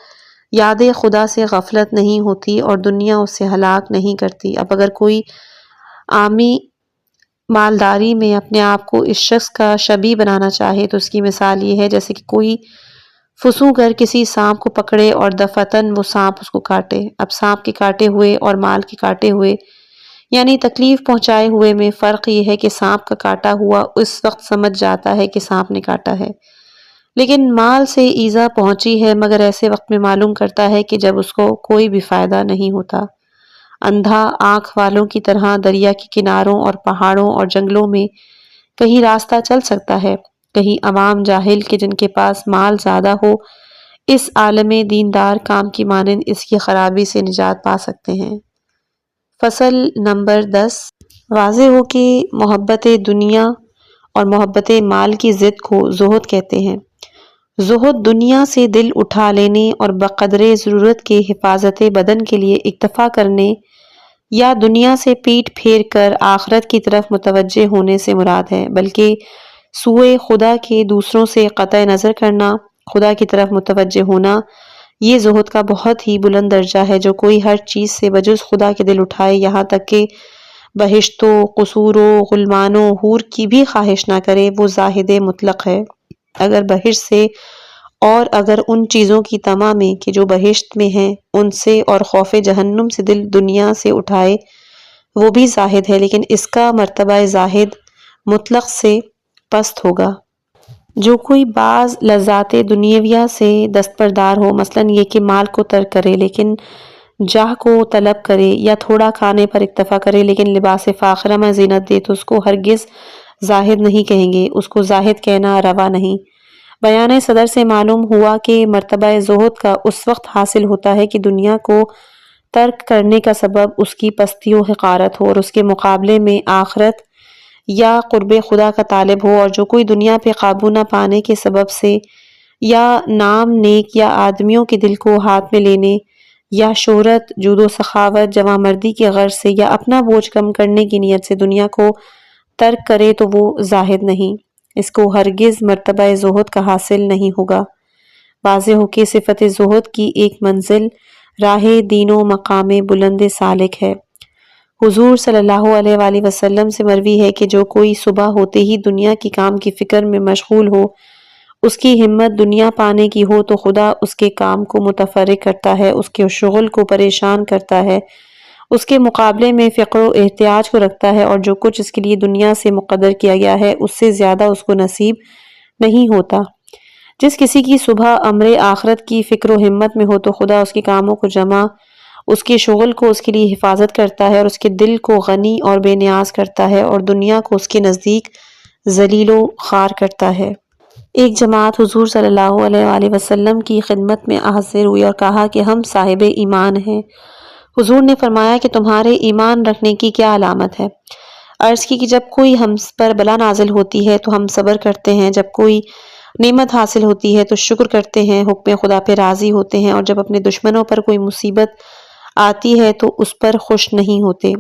یاد خدا سے غفلت نہیں ہوتی اور دنیا اس سے ہلاک نہیں کرتی۔ اب اگر کوئی عامی مالداری میں اپنے آپ کو اس شخص کا شبیہ بنانا چاہے تو اس کی مثال یہ ہے جیسے کہ کوئی فسوں کر کسی سانپ کو پکڑے اور دفعتاً وہ سانپ اس کو کاٹے۔ اب سانپ کے کاٹے ہوئے اور مال کے کاٹے ہوئے یعنی تکلیف پہنچائے ہوئے میں فرق یہ ہے کہ سانپ کا کاٹا ہوا اس وقت سمجھ جاتا ہے کہ سانپ نے کاٹا ہے، لیکن مال سے ایذا پہنچی ہے مگر ایسے وقت میں معلوم کرتا ہے کہ جب اس کو کوئی بھی فائدہ نہیں ہوتا۔ اندھا آنکھ والوں کی طرح دریا کے کناروں اور پہاڑوں اور جنگلوں میں کہیں راستہ چل سکتا ہے، کہیں عوام جاہل کہ جن کے پاس مال زیادہ ہو اس عالم دیندار کام کی مانند اس کی خرابی سے نجات پا سکتے ہیں۔ فصل نمبر 10۔ واضح ہو کہ محبت دنیا اور محبت مال کی ضد کو زہد کہتے ہیں۔ زہد دنیا سے دل اٹھا لینے اور بقدر ضرورت کے حفاظت بدن کے لیے اکتفا کرنے یا دنیا سے پیٹ پھیر کر آخرت کی طرف متوجہ ہونے سے مراد ہے، بلکہ سوئے خدا کے دوسروں سے قطع نظر کرنا، خدا کی طرف متوجہ ہونا، یہ زہد کا بہت ہی بلند درجہ ہے۔ جو کوئی ہر چیز سے بجز خدا کے دل اٹھائے، یہاں تک کہ بہشتوں، قصوروں، غلمانوں، حور کی بھی خواہش نہ کرے، وہ زاہد مطلق ہے۔ اگر بہشت سے اور اگر ان چیزوں کی طمع میں کہ جو بہشت میں ہیں ان سے اور خوف جہنم سے دل دنیا سے اٹھائے وہ بھی زاہد ہے، لیکن اس کا مرتبہ زاہد مطلق سے پست ہوگا۔ جو کوئی بعض لذات دنیاویہ سے دستبردار ہو، مثلاً یہ کہ مال کو ترک کرے لیکن جاہ کو طلب کرے، یا تھوڑا کھانے پر اکتفا کرے لیکن لباس فاخرہ میں زینت دے، تو اس کو ہرگز زاہد نہیں کہیں گے، اس کو زاہد کہنا روا نہیں۔ بیان صدر سے معلوم ہوا کہ مرتبہ زہد کا اس وقت حاصل ہوتا ہے کہ دنیا کو ترک کرنے کا سبب اس کی پستی و حقارت ہو اور اس کے مقابلے میں آخرت یا قرب خدا کا طالب ہو، اور جو کوئی دنیا پہ قابو نہ پانے کے سبب سے یا نام نیک یا آدمیوں کے دل کو ہاتھ میں لینے یا شہرت، جود و سخاوت، جواں مردی کی غرض سے یا اپنا بوجھ کم کرنے کی نیت سے دنیا کو ترک کرے تو وہ زاہد نہیں، اس کو ہرگز مرتبہ زہد کا حاصل نہیں ہوگا۔ واضح ہو کہ صفت زہد کی ایک منزل راہ دین و مقام بلند سالک ہے۔ حضور صلی اللہ علیہ وآلہ وسلم سے مروی ہے کہ جو کوئی صبح ہوتے ہی دنیا کی کام کی فکر میں مشغول ہو، اس کی ہمت دنیا پانے کی ہو تو خدا اس کے کام کو متفرق کرتا ہے، اس کے شغل کو پریشان کرتا ہے، اس کے مقابلے میں فقر و احتیاج کو رکھتا ہے، اور جو کچھ اس کے لیے دنیا سے مقدر کیا گیا ہے اس سے زیادہ اس کو نصیب نہیں ہوتا۔ جس کسی کی صبح امر آخرت کی فکر و ہمت میں ہو تو خدا اس کے کاموں کو جمع، اس کے شغل کو اس کے لیے حفاظت کرتا ہے اور اس کے دل کو غنی اور بے نیاز کرتا ہے اور دنیا کو اس کے نزدیک ذلیل و خوار کرتا ہے۔ ایک جماعت حضور صلی اللہ علیہ وآلہ وسلم کی خدمت میں حاضر ہوئی اور کہا کہ ہم صاحب ایمان ہیں۔ حضور نے فرمایا کہ تمہارے ایمان رکھنے کی کیا علامت ہے؟ عرض کی کہ جب کوئی ہم پر بلا نازل ہوتی ہے تو ہم صبر کرتے ہیں، جب کوئی نعمت حاصل ہوتی ہے تو شکر کرتے ہیں، حکم خدا پہ راضی ہوتے ہیں، اور جب اپنے دشمنوں پر کوئی مصیبت آتی ہے تو اس پر خوش نہیں ہوتے۔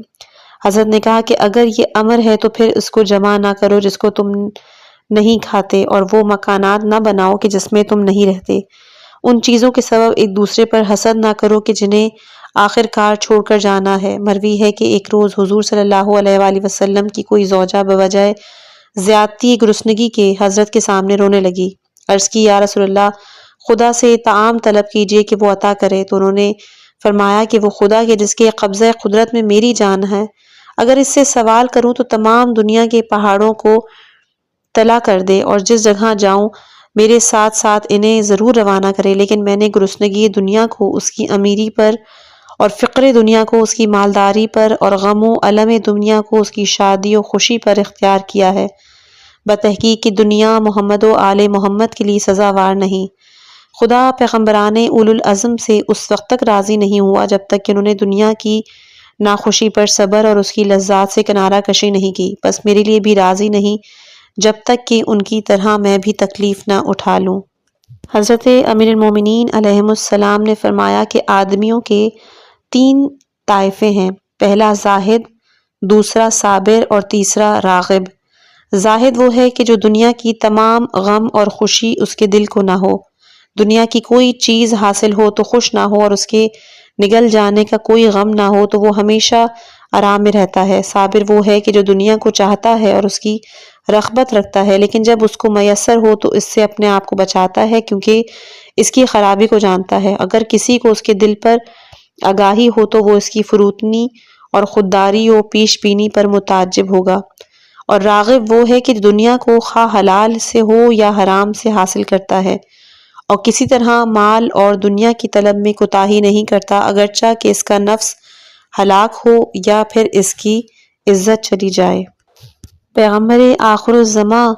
حضرت نے کہا کہ اگر یہ امر ہے تو پھر اس کو جمع نہ کرو جس کو تم نہیں کھاتے، اور وہ مکانات نہ بناؤ کہ جس میں تم نہیں رہتے۔ ان چیزوں کے سبب ایک دوسرے پر حسد نہ کرو کہ جنہیں آخر کار چھوڑ کر جانا ہے۔ مروی ہے کہ ایک روز حضور صلی اللہ علیہ وآلہ وسلم کی کوئی زوجہ بوجہ زیادتی گرسنگی کے حضرت کے سامنے رونے لگی۔ عرض کی یا رسول اللہ، خدا سے طعام طلب کیجئے کہ وہ عطا کرے، تو انہوں نے فرمایا کہ وہ خدا کے جس کے قبضہ قدرت میں میری جان ہے، اگر اس سے سوال کروں تو تمام دنیا کے پہاڑوں کو طلا کر دے اور جس جگہ جاؤں میرے ساتھ ساتھ انہیں ضرور روانہ کرے، لیکن میں نے گرسنگی دنیا کو اس کی امیری پر اور فقر دنیا کو اس کی مالداری پر اور غم و الم دنیا کو اس کی شادی و خوشی پر اختیار کیا ہے۔ بتحقیق کہ دنیا محمد و آل محمد کے لیے سزاوار نہیں۔ خدا پیغمبران اولو العزم سے اس وقت تک راضی نہیں ہوا جب تک کہ انہوں نے دنیا کی ناخوشی پر صبر اور اس کی لذات سے کنارہ کشی نہیں کی، بس میرے لیے بھی راضی نہیں جب تک کہ ان کی طرح میں بھی تکلیف نہ اٹھا لوں۔ حضرت امیر المومنین علیہ السلام نے فرمایا کہ آدمیوں کے 3 طائفے ہیں، پہلا زاہد، دوسرا صابر اور تیسرا راغب۔ زاہد وہ ہے کہ جو دنیا کی تمام غم اور خوشی اس کے دل کو نہ ہو، دنیا کی کوئی چیز حاصل ہو تو خوش نہ ہو، اور اس کے نگل جانے کا کوئی غم نہ ہو تو وہ ہمیشہ آرام میں رہتا ہے۔ صابر وہ ہے کہ جو دنیا کو چاہتا ہے اور اس کی رغبت رکھتا ہے، لیکن جب اس کو میسر ہو تو اس سے اپنے آپ کو بچاتا ہے، کیونکہ اس کی خرابی کو جانتا ہے۔ اگر کسی کو اس کے دل پر آگاہی ہو تو وہ اس کی فروتنی اور خودداری و پیش بینی پر متعجب ہوگا۔ اور راغب وہ ہے کہ دنیا کو خواہ حلال سے ہو یا حرام سے حاصل کرتا ہے، اور کسی طرح مال اور دنیا کی طلب میں کوتاہی نہیں کرتا، اگرچہ کہ اس کا نفس ہلاک ہو یا پھر اس کی عزت چلی جائے۔ پیغمبر آخر الزماں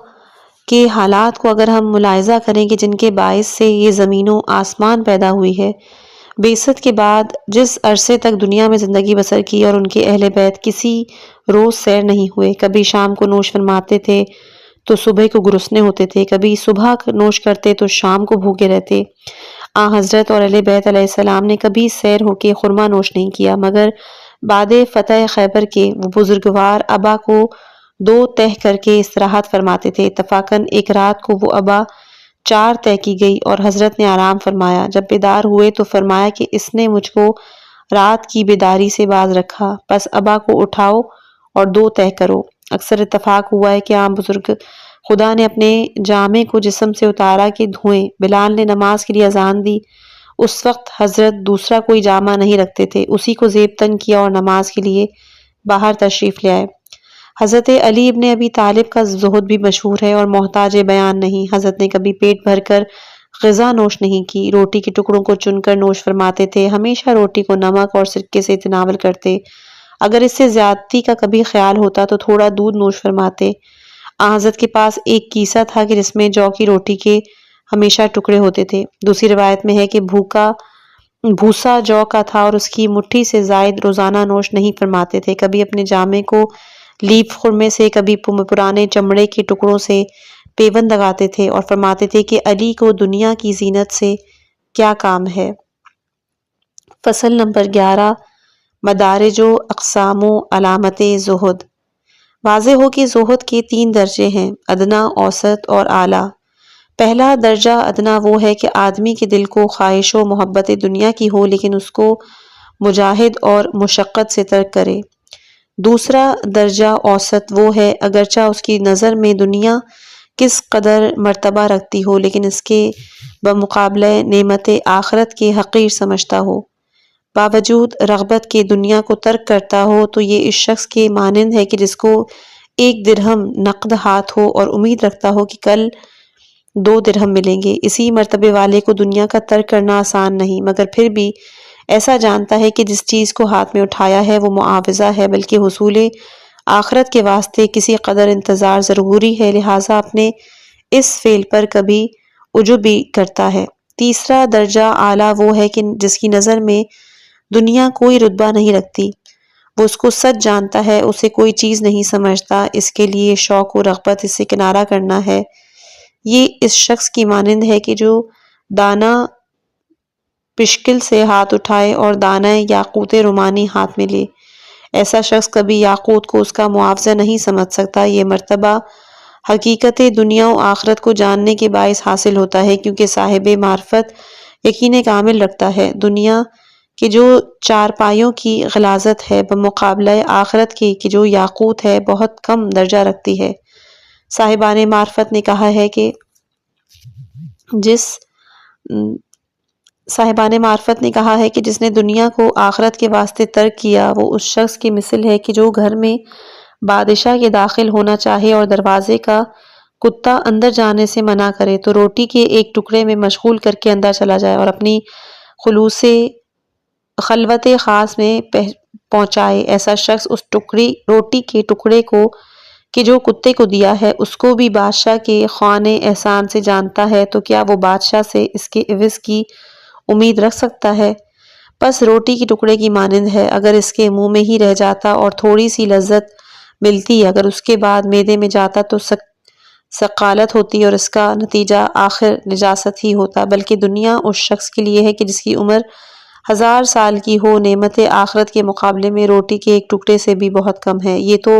کے حالات کو اگر ہم ملاحظہ کریں کہ جن کے باعث سے یہ زمین و آسمان پیدا ہوئی ہے، بعثت کے بعد جس عرصے تک دنیا میں زندگی بسر کی اور ان کے اہل بیت کسی روز سیر نہیں ہوئے، کبھی شام کو نوش فرماتے تھے تو صبح کو گرسنے ہوتے تھے، کبھی صبح نوش کرتے تو شام کو بھوکے رہتے۔ حضرت اور اہل بیت علیہ السلام نے کبھی سیر ہو کے خرما نوش نہیں کیا، مگر بعد فتح خیبر کے وہ بزرگوار ابا کو 2 تہہ کر کے استراحت فرماتے تھے۔ اتفاقاً ایک رات کو وہ ابا 4 تہہ کی گئی اور حضرت نے آرام فرمایا۔ جب بیدار ہوئے تو فرمایا کہ اس نے مجھ کو رات کی بیداری سے باز رکھا، پس ابا کو اٹھاؤ اور 2 تہہ کرو۔ اکثر اتفاق ہوا ہے کہ عام بزرگ خدا نے اپنے جامے کو جسم سے اتارا کہ دھوئیں۔ بلال نے نماز کے لیے اذان دی، اس وقت حضرت دوسرا کوئی جامہ نہیں رکھتے تھے، اسی کو زیب تن کیا اور نماز کے لیے باہر تشریف لے آئے۔ حضرت علی ابن ابی طالب کا زہد بھی مشہور ہے اور محتاج بیان نہیں۔ حضرت نے کبھی پیٹ بھر کر غذا نوش نہیں کی، روٹی کے ٹکڑوں کو چن کر نوش فرماتے تھے، ہمیشہ روٹی کو نمک اور سرکے سے تناول کرتے، اگر اس سے زیادتی کا کبھی خیال ہوتا تو تھوڑا دودھ نوش فرماتے۔ حضرت کے پاس ایک کیسہ تھا کہ جس میں جو کی روٹی کے ہمیشہ ٹکڑے ہوتے تھے۔ دوسری روایت میں ہے کہ بھوسا جو کا تھا اور اس کی مٹھی سے زائد روزانہ نوش نہیں فرماتے تھے، کبھی اپنے جامے کو لیف خرمے سے، کبھی پرانے چمڑے کے ٹکڑوں سے پیوند لگاتے تھے اور فرماتے تھے کہ علی کو دنیا کی زینت سے کیا کام ہے۔ فصل نمبر 11 مدارج و اقسام و علامت زہد۔ واضح ہو کہ زہد کے 3 درجے ہیں، ادنا، اوسط اور اعلیٰ۔ پہلا درجہ ادنا وہ ہے کہ آدمی کے دل کو خواہش و محبت دنیا کی ہو، لیکن اس کو مجاہد اور مشقت سے ترک کرے۔ دوسرا درجہ اوسط وہ ہے اگرچہ اس کی نظر میں دنیا کس قدر مرتبہ رکھتی ہو، لیکن اس کے بمقابلہ نعمت آخرت کے حقیر سمجھتا ہو، باوجود رغبت کے دنیا کو ترک کرتا ہو، تو یہ اس شخص کے مانند ہے کہ جس کو 1 درہم نقد ہاتھ ہو اور امید رکھتا ہو کہ کل 2 درہم ملیں گے۔ اسی مرتبے والے کو دنیا کا ترک کرنا آسان نہیں، مگر پھر بھی ایسا جانتا ہے کہ جس چیز کو ہاتھ میں اٹھایا ہے وہ معاوضہ ہے، بلکہ حصول آخرت کے واسطے کسی قدر انتظار ضروری ہے، لہٰذا اپنے اس فعل پر کبھی عجب بھی کرتا ہے۔ تیسرا درجہ اعلیٰ وہ ہے کہ جس کی نظر میں دنیا کوئی رتبہ نہیں رکھتی، وہ اس کو سچ جانتا ہے، اسے کوئی چیز نہیں سمجھتا، اس کے لیے شوق و رغبت اس سے کنارہ کرنا ہے۔ یہ اس شخص کی مانند ہے کہ جو دانہ پشکل سے ہاتھ اٹھائے اور دانہ یاقوت رومانی ہاتھ میں لے، ایسا شخص کبھی یاقوت کو اس کا معاوضہ نہیں سمجھ سکتا۔ یہ مرتبہ حقیقت دنیا و آخرت کو جاننے کے باعث حاصل ہوتا ہے، کیونکہ صاحب معرفت یقین کامل رکھتا ہے دنیا کہ جو چارپائیوں کی غلاظت ہے بمقابلہ آخرت کے کہ جو یاقوت ہے بہت کم درجہ رکھتی ہے۔ صاحبان معرفت نے کہا ہے کہ جس نے دنیا کو آخرت کے واسطے ترک کیا وہ اس شخص کی مثل ہے کہ جو گھر میں بادشاہ کے داخل ہونا چاہے اور دروازے کا کتا اندر جانے سے منع کرے تو روٹی کے ایک ٹکڑے میں مشغول کر کے اندر چلا جائے اور اپنی خلوت خاص میں پہنچائے۔ ایسا شخص اس روٹی کے ٹکڑے کو کہ جو کتے کو دیا ہے اس کو بھی بادشاہ کے خوان احسان سے جانتا ہے، تو کیا وہ بادشاہ سے اس کے عوض کی امید رکھ سکتا ہے؟ بس روٹی کے ٹکڑے کی مانند ہے، اگر اس کے منہ میں ہی رہ جاتا اور تھوڑی سی لذت ملتی، اگر اس کے بعد معدے میں جاتا تو ثقالت ہوتی اور اس کا نتیجہ آخر نجاست ہی ہوتا۔ بلکہ دنیا اس شخص کے لیے ہے کہ جس کی عمر 1000 سال کی ہو، نعمت آخرت کے مقابلے میں روٹی کے ایک ٹکڑے سے بھی بہت کم ہے۔ یہ تو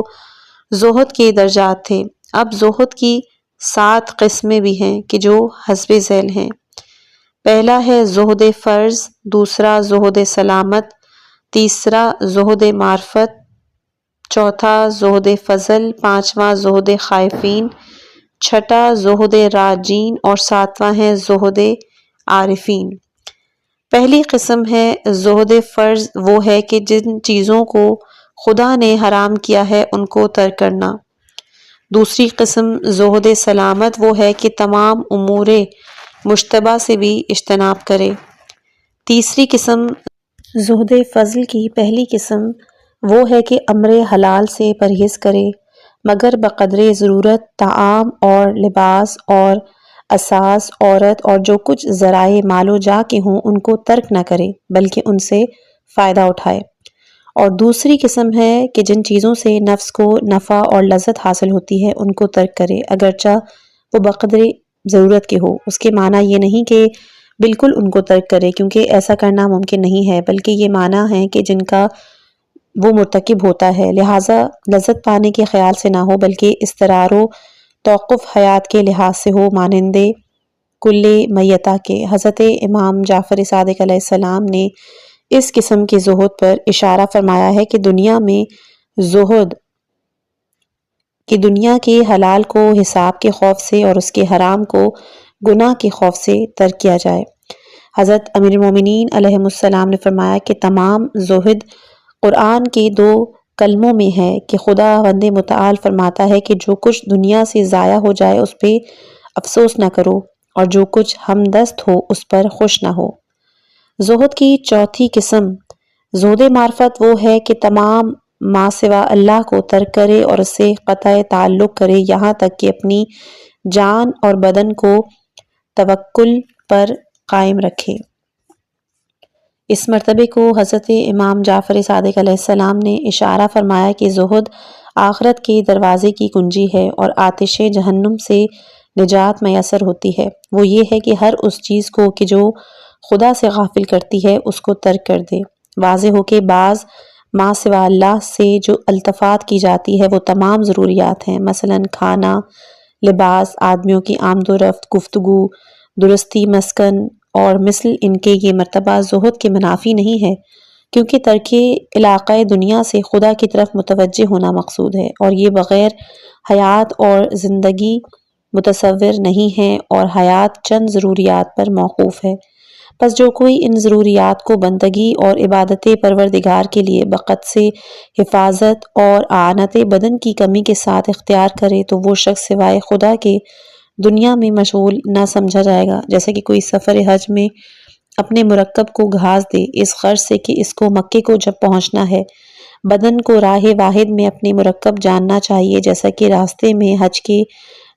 زہد کے درجات تھے۔ اب زہد کی 7 قسمیں بھی ہیں کہ جو حسب ذیل ہیں۔ پہلا ہے زہد فرض، دوسرا زہد سلامت، تیسرا زہد معرفت، چوتھا زہد فضل، پانچواں زہد خائفین، چھٹا زہد راجین اور ساتواں ہے زہد عارفین۔ پہلی قسم ہے زہد فرض، وہ ہے کہ جن چیزوں کو خدا نے حرام کیا ہے ان کو ترک کرنا۔ دوسری قسم زہد سلامت، وہ ہے کہ تمام امور مشتبہ سے بھی اجتناب کرے۔ تیسری قسم زہد فضل کی پہلی قسم وہ ہے کہ امر حلال سے پرہیز کرے مگر بقدر ضرورت، طعام اور لباس اور اساس، عورت اور جو کچھ ذرائع مال و جا کے ہوں ان کو ترک نہ کرے بلکہ ان سے فائدہ اٹھائے۔ اور دوسری قسم ہے کہ جن چیزوں سے نفس کو نفع اور لذت حاصل ہوتی ہے ان کو ترک کرے اگرچہ وہ بقدر ضرورت کے ہو۔ اس کے معنی یہ نہیں کہ بالکل ان کو ترک کرے کیونکہ ایسا کرنا ممکن نہیں ہے، بلکہ یہ معنی ہے کہ جن کا وہ مرتکب ہوتا ہے لہٰذا لذت پانے کے خیال سے نہ ہو بلکہ استقرار و توقف حیات کے لحاظ سے ہو، مانند کل میتہ کے۔ حضرت امام جعفر صادق علیہ السلام نے اس قسم کے زہد پر اشارہ فرمایا ہے کہ دنیا میں زہد کہ دنیا کے حلال کو حساب کے خوف سے اور اس کے حرام کو گناہ کے خوف سے ترک کیا جائے۔ حضرت امیر المومنین علیہ السلام نے فرمایا کہ تمام زہد قرآن کے 2 کلموں میں ہے کہ خداوند متعال فرماتا ہے کہ جو کچھ دنیا سے ضائع ہو جائے اس پہ افسوس نہ کرو اور جو کچھ ہمدست ہو اس پر خوش نہ ہو۔ زہد کی چوتھی قسم زہد معرفت وہ ہے کہ تمام ما سوا اللہ کو ترک کرے اور اس سے قطع تعلق کرے یہاں تک کہ اپنی جان اور بدن کو توکل پر قائم رکھے۔ اس مرتبے کو حضرت امام جعفر صادق علیہ السلام نے اشارہ فرمایا کہ زہد آخرت کے دروازے کی کنجی ہے اور آتش جہنم سے نجات میسر ہوتی ہے۔ وہ یہ ہے کہ ہر اس چیز کو کہ جو خدا سے غافل کرتی ہے اس کو ترک کر دے۔ واضح ہو کہ بعض ما سوا اللہ سے جو التفات کی جاتی ہے وہ تمام ضروریات ہیں، مثلاً کھانا، لباس، آدمیوں کی آمد و رفت، گفتگو، درستی مسکن اور مثل ان کے یہ مرتبہ زہد کے منافی نہیں ہے کیونکہ ترک علاقہ دنیا سے خدا کی طرف متوجہ ہونا مقصود ہے اور یہ بغیر حیات اور زندگی متصور نہیں ہے اور حیات چند ضروریات پر موقوف ہے۔ پس جو کوئی ان ضروریات کو بندگی اور عبادت پروردگار کے لیے بقت سے حفاظت اور اعانت بدن کی کمی کے ساتھ اختیار کرے تو وہ شخص سوائے خدا کے دنیا میں مشغول نہ سمجھا جائے گا، جیسے کہ کوئی سفر حج میں اپنے مرکب کو گھاس دے اس غرض سے کہ اس کو مکے کو جب پہنچنا ہے۔ بدن کو راہ واحد میں اپنے مرکب جاننا چاہیے جیسا کہ راستے میں حج کے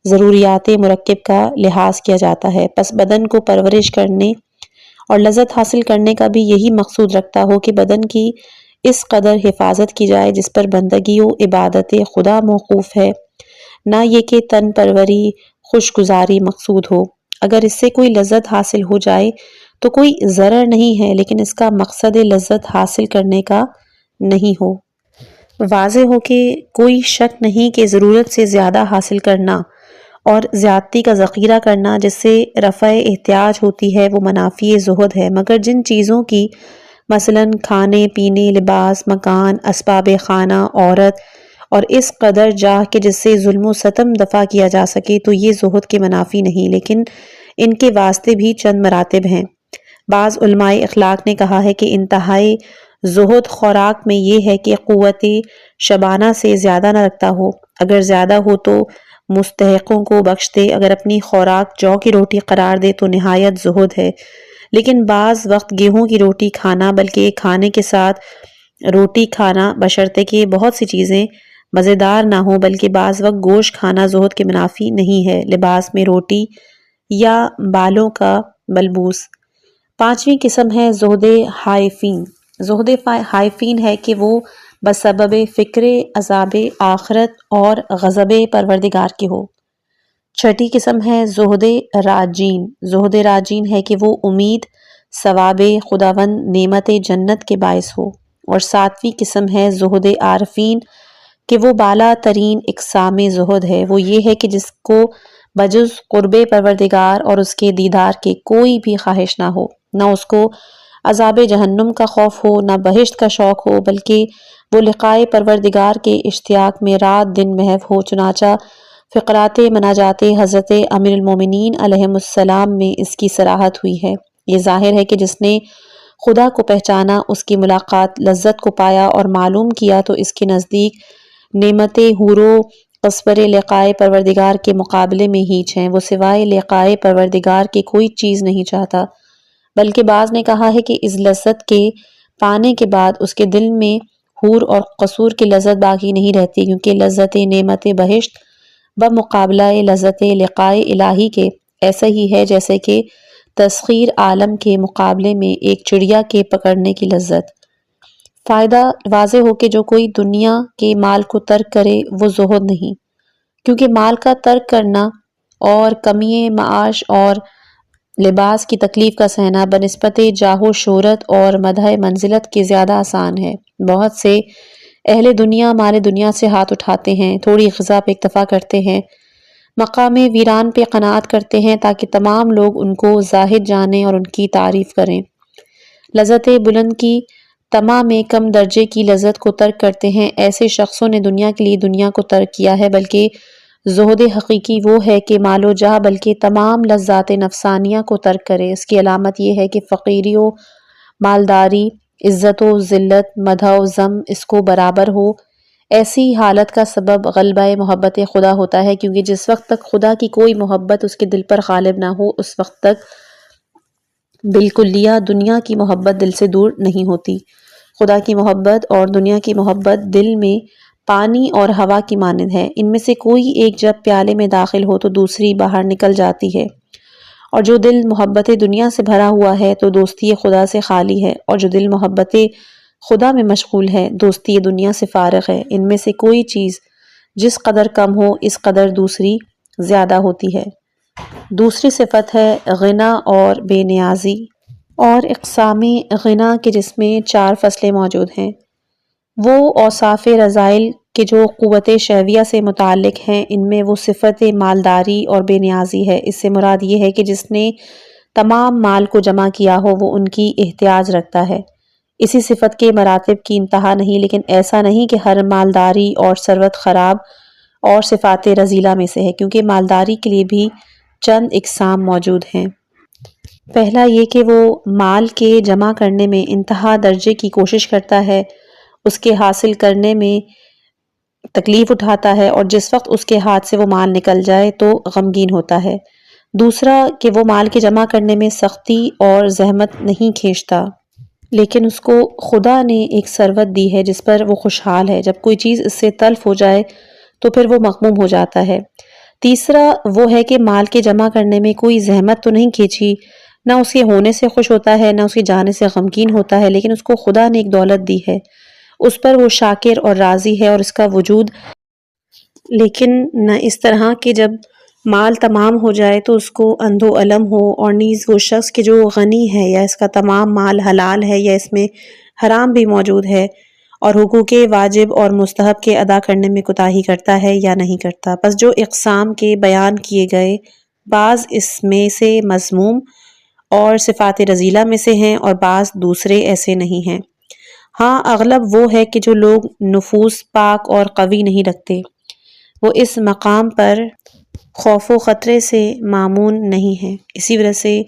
ضروریات مرکب کا لحاظ کیا جاتا ہے۔ پس بدن کو پرورش کرنے اور لذت حاصل کرنے کا بھی یہی مقصود رکھتا ہو کہ بدن کی اس قدر حفاظت کی جائے جس پر بندگی و عبادت خدا موقوف ہے، نہ یہ کہ تن پروری خوشگزاری مقصود ہو۔ اگر اس سے کوئی لذت حاصل ہو جائے تو کوئی ضرر نہیں ہے لیکن اس کا مقصد لذت حاصل کرنے کا نہیں ہو۔ واضح ہو کہ کوئی شک نہیں کہ ضرورت سے زیادہ حاصل کرنا اور زیادتی کا ذخیرہ کرنا جس سے رفع احتیاج ہوتی ہے وہ منافی زہد ہے، مگر جن چیزوں کی مثلاً کھانے پینے، لباس، مکان، اسباب خانہ، عورت اور اس قدر جاہ کہ جس سے ظلم و ستم دفع کیا جا سکے تو یہ زہد کے منافی نہیں، لیکن ان کے واسطے بھی چند مراتب ہیں۔ بعض علماء اخلاق نے کہا ہے کہ انتہائی زہد خوراک میں یہ ہے کہ قوت شبانہ سے زیادہ نہ رکھتا ہو، اگر زیادہ ہو تو مستحقوں کو بخش دے، اگر اپنی خوراک جو کی روٹی قرار دے تو نہایت زہد ہے، لیکن بعض وقت گیہوں کی روٹی کھانا بلکہ کھانے کے ساتھ روٹی کھانا بشرطے کہ بہت سی چیزیں مزیدار نہ ہوں بلکہ بعض وقت گوشت کھانا زہد کے منافی نہیں ہے۔ لباس میں روٹی یا بالوں کا ملبوس۔ پانچویں قسم ہے زہد حائفین۔ زہد حائفین ہے کہ وہ بسبب فکر عذاب آخرت اور غضب پروردگار کے ہو۔ چھٹی قسم ہے زہد راجین۔ زہد راجین ہے کہ وہ امید ثواب خداوند نعمت جنت کے باعث ہو۔ اور ساتویں قسم ہے زہد عارفین کہ وہ بالا ترین اقسام زہد ہے، وہ یہ ہے کہ جس کو بجز قرب پروردگار اور اس کے دیدار کے کوئی بھی خواہش نہ ہو، نہ اس کو عذاب جہنم کا خوف ہو، نہ بہشت کا شوق ہو، بلکہ وہ لقائے پروردگار کے اشتیاق میں رات دن محو ہو۔ چنانچہ فقرات مناجات حضرت امیر المومنین علیہ السلام میں اس کی صراحت ہوئی ہے۔ یہ ظاہر ہے کہ جس نے خدا کو پہچانا، اس کی ملاقات لذت کو پایا اور معلوم کیا، تو اس کے نزدیک نعمت حور و قصبر لقائے پروردگار کے مقابلے میں ہیچ ہیں۔ وہ سوائے لقائے پروردگار کے کوئی چیز نہیں چاہتا، بلکہ بعض نے کہا ہے کہ اس لذت کے پانے کے بعد اس کے دل میں حور اور قصور کی لذت باقی نہیں رہتی، کیونکہ لذت نعمت بہشت بمقابلہ لذت لقائے الہی کے ایسا ہی ہے جیسے کہ تسخیر عالم کے مقابلے میں ایک چڑیا کے پکڑنے کی لذت۔ فائدہ واضح ہو کہ جو کوئی دنیا کے مال کو ترک کرے وہ زہد نہیں، کیونکہ مال کا ترک کرنا اور کمی معاش اور لباس کی تکلیف کا سہنا بنسبت جاہ و شہرت اور مدح منزلت کے زیادہ آسان ہے۔ بہت سے اہل دنیا مال دنیا سے ہاتھ اٹھاتے ہیں، تھوڑی غذا پہ اکتفا کرتے ہیں، مقام ویران پہ قناعت کرتے ہیں تاکہ تمام لوگ ان کو زاہد جانیں اور ان کی تعریف کریں۔ لذت بلند کی طمع میں کم درجے کی لذت کو ترک کرتے ہیں۔ ایسے شخصوں نے دنیا کے لیے دنیا کو ترک کیا ہے، بلکہ زہد حقیقی وہ ہے کہ مال و جاہ بلکہ تمام لذات نفسانیہ کو ترک کرے۔ اس کی علامت یہ ہے کہ فقیری و مالداری، عزت و ذلت، مدح و ذم اس کو برابر ہو۔ ایسی حالت کا سبب غلبہ محبت خدا ہوتا ہے، کیونکہ جس وقت تک خدا کی کوئی محبت اس کے دل پر غالب نہ ہو، اس وقت تک بالکلیہ دنیا کی محبت دل سے دور نہیں ہوتی۔ خدا کی محبت اور دنیا کی محبت دل میں پانی اور ہوا کی مانند ہے، ان میں سے کوئی ایک جب پیالے میں داخل ہو تو دوسری باہر نکل جاتی ہے، اور جو دل محبت دنیا سے بھرا ہوا ہے تو دوستی خدا سے خالی ہے، اور جو دل محبت خدا میں مشغول ہے دوستی دنیا سے فارغ ہے۔ ان میں سے کوئی چیز جس قدر کم ہو اس قدر دوسری زیادہ ہوتی ہے۔ دوسری صفت ہے غنا اور بے نیازی اور اقسام غنا کے جس میں 4 فصلیں موجود ہیں۔ وہ اوصاف رذائل کے جو قوت شہویہ سے متعلق ہیں، ان میں وہ صفت مالداری اور بے نیازی ہے۔ اس سے مراد یہ ہے کہ جس نے تمام مال کو جمع کیا ہو وہ ان کی احتیاج رکھتا ہے۔ اسی صفت کے مراتب کی انتہا نہیں، لیکن ایسا نہیں کہ ہر مالداری اور ثروت خراب اور صفات رذیلہ میں سے ہے، کیونکہ مالداری کے لیے بھی چند اقسام موجود ہیں۔ پہلا یہ کہ وہ مال کے جمع کرنے میں انتہا درجے کی کوشش کرتا ہے، اس کے حاصل کرنے میں تکلیف اٹھاتا ہے، اور جس وقت اس کے ہاتھ سے وہ مال نکل جائے تو غمگین ہوتا ہے۔ دوسرا کہ وہ مال کے جمع کرنے میں سختی اور زحمت نہیں کھینچتا، لیکن اس کو خدا نے ایک ثروت دی ہے جس پر وہ خوشحال ہے، جب کوئی چیز اس سے تلف ہو جائے تو پھر وہ مغموم ہو جاتا ہے۔ تیسرا وہ ہے کہ مال کے جمع کرنے میں کوئی زحمت تو نہیں کھینچی، نہ اس کے ہونے سے خوش ہوتا ہے، نہ اس کے جانے سے غمگین ہوتا ہے، لیکن اس کو خدا نے ایک دولت دی ہے، اس پر وہ شاکر اور راضی ہے اور اس کا وجود، لیکن نہ اس طرح کہ جب مال تمام ہو جائے تو اس کو اندھ و علم ہو، اور نیز وہ شخص کہ جو غنی ہے یا اس کا تمام مال حلال ہے یا اس میں حرام بھی موجود ہے، اور حقوق واجب اور مستحب کے ادا کرنے میں کوتاہی کرتا ہے یا نہیں کرتا۔ پس جو اقسام کے بیان کیے گئے بعض اس میں سے مذموم اور صفات رذیلہ میں سے ہیں اور بعض دوسرے ایسے نہیں ہیں۔ ہاں اغلب وہ ہے کہ جو لوگ نفوس پاک اور قوی نہیں رکھتے، وہ اس مقام پر خوف و خطرے سے مامون نہیں ہیں۔ اسی وجہ سے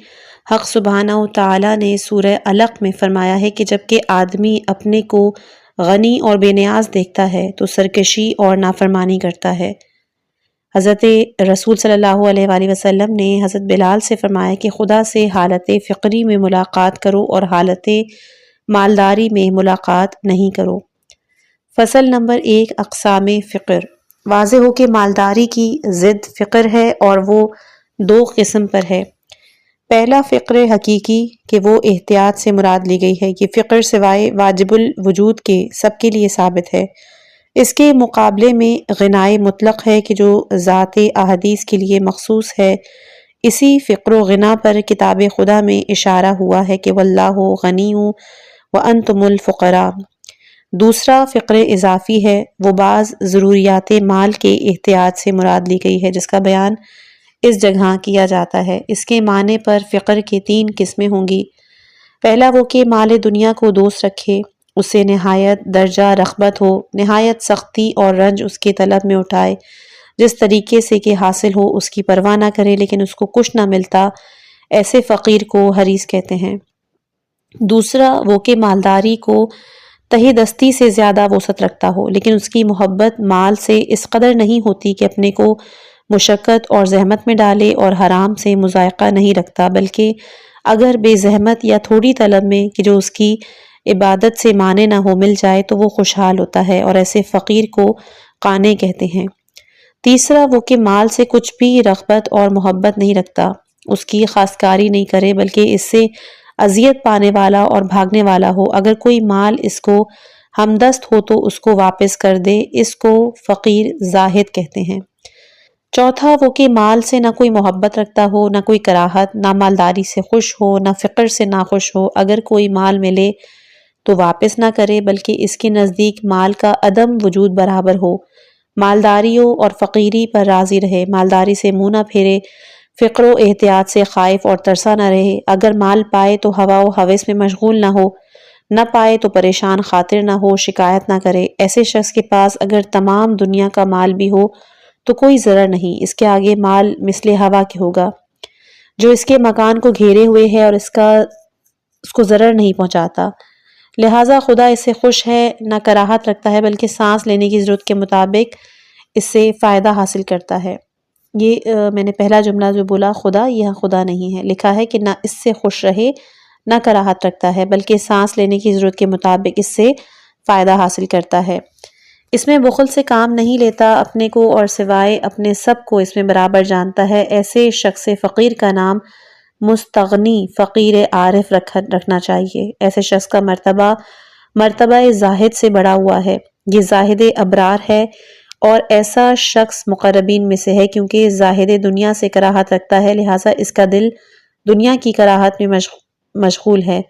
حق سبحانہ و تعالیٰ نے سورہ علق میں فرمایا ہے کہ جبکہ آدمی اپنے کو غنی اور بے نیاز دیکھتا ہے تو سرکشی اور نافرمانی کرتا ہے۔ حضرت رسول صلی اللہ علیہ وآلہ وسلم نے حضرت بلال سے فرمایا کہ خدا سے حالت فقری میں ملاقات کرو اور حالت مالداری میں ملاقات نہیں کرو۔ فصل نمبر 1 اقسام فقر۔ واضح ہو کہ مالداری کی ضد فقر ہے اور وہ 2 قسم پر ہے۔ پہلا فقر حقیقی کہ وہ احتیاط سے مراد لی گئی ہے، یہ فقر سوائے واجب الوجود کے سب کے لیے ثابت ہے۔ اس کے مقابلے میں غنائے مطلق ہے کہ جو ذات احادیث کے لیے مخصوص ہے۔ اسی فقر و غنا پر کتاب خدا میں اشارہ ہوا ہے کہ واللہ غنی وانتم الفقراء۔ دوسرا فقر اضافی ہے، وہ بعض ضروریات مال کے احتیاط سے مراد لی گئی ہے جس کا بیان اس جگہ کیا جاتا ہے۔ اس کے معنی پر فقر کے 3 قسمیں ہوں گی۔ پہلا وہ کہ مال دنیا کو دوست رکھے، اسے نہایت درجہ رغبت ہو، نہایت سختی اور رنج اس کے طلب میں اٹھائے، جس طریقے سے کہ حاصل ہو اس کی پرواہ نہ کرے لیکن اس کو کچھ نہ ملتا، ایسے فقیر کو حریص کہتے ہیں۔ دوسرا وہ کہ مالداری کو تہی دستی سے زیادہ وسعت رکھتا ہو، لیکن اس کی محبت مال سے اس قدر نہیں ہوتی کہ اپنے کو مشقت اور زحمت میں ڈالے، اور حرام سے مذائقہ نہیں رکھتا، بلکہ اگر بے زحمت یا تھوڑی طلب میں کہ جو اس کی عبادت سے مانے نہ ہو مل جائے تو وہ خوشحال ہوتا ہے، اور ایسے فقیر کو قانع کہتے ہیں۔ تیسرا وہ کہ مال سے کچھ بھی رغبت اور محبت نہیں رکھتا، اس کی خواستگاری نہیں کرے بلکہ اس سے اذیت پانے والا اور بھاگنے والا ہو، اگر کوئی مال اس کو ہمدست ہو تو اس کو واپس کر دے، اس کو فقیر زاہد کہتے ہیں۔ چوتھا وہ کہ مال سے نہ کوئی محبت رکھتا ہو، نہ کوئی کراہت، نہ مالداری سے خوش ہو، نہ فقر سے ناخوش ہو، اگر کوئی مال ملے تو واپس نہ کرے بلکہ اس کے نزدیک مال کا عدم وجود برابر ہو، مالداریوں اور فقیری پر راضی رہے، مالداری سے منہ نہ پھیرے، فقر و احتیاط سے خائف اور ترسا نہ رہے، اگر مال پائے تو ہوا و ہوس میں مشغول نہ ہو، نہ پائے تو پریشان خاطر نہ ہو، شکایت نہ کرے۔ ایسے شخص کے پاس اگر تمام دنیا کا مال بھی ہو تو کوئی ضرر نہیں، اس کے آگے مال مثل ہوا کے ہوگا جو اس کے مکان کو گھیرے ہوئے ہے اور اس کو ضرر نہیں پہنچاتا، لہٰذا خدا اس سے خوش ہے، نہ کراہت رکھتا ہے بلکہ سانس لینے کی ضرورت کے مطابق اس سے فائدہ حاصل کرتا ہے۔ یہ میں نے پہلا جملہ جو بولا خدا، یہ خدا نہیں ہے، لکھا ہے کہ نہ اس سے خوش رہے نہ کراہت رکھتا ہے بلکہ سانس لینے کی ضرورت کے مطابق اس سے فائدہ حاصل کرتا ہے۔ اس میں بخل سے کام نہیں لیتا، اپنے کو اور سوائے اپنے سب کو اس میں برابر جانتا ہے، ایسے شخص فقیر کا نام مستغنی فقیر عارف رکھنا چاہیے۔ ایسے شخص کا مرتبہ زاہد سے بڑا ہوا ہے، یہ زاہد ابرار ہے اور ایسا شخص مقربین میں سے ہے، کیونکہ زاہد دنیا سے کراہت رکھتا ہے لہٰذا اس کا دل دنیا کی کراہت میں مشغول ہے،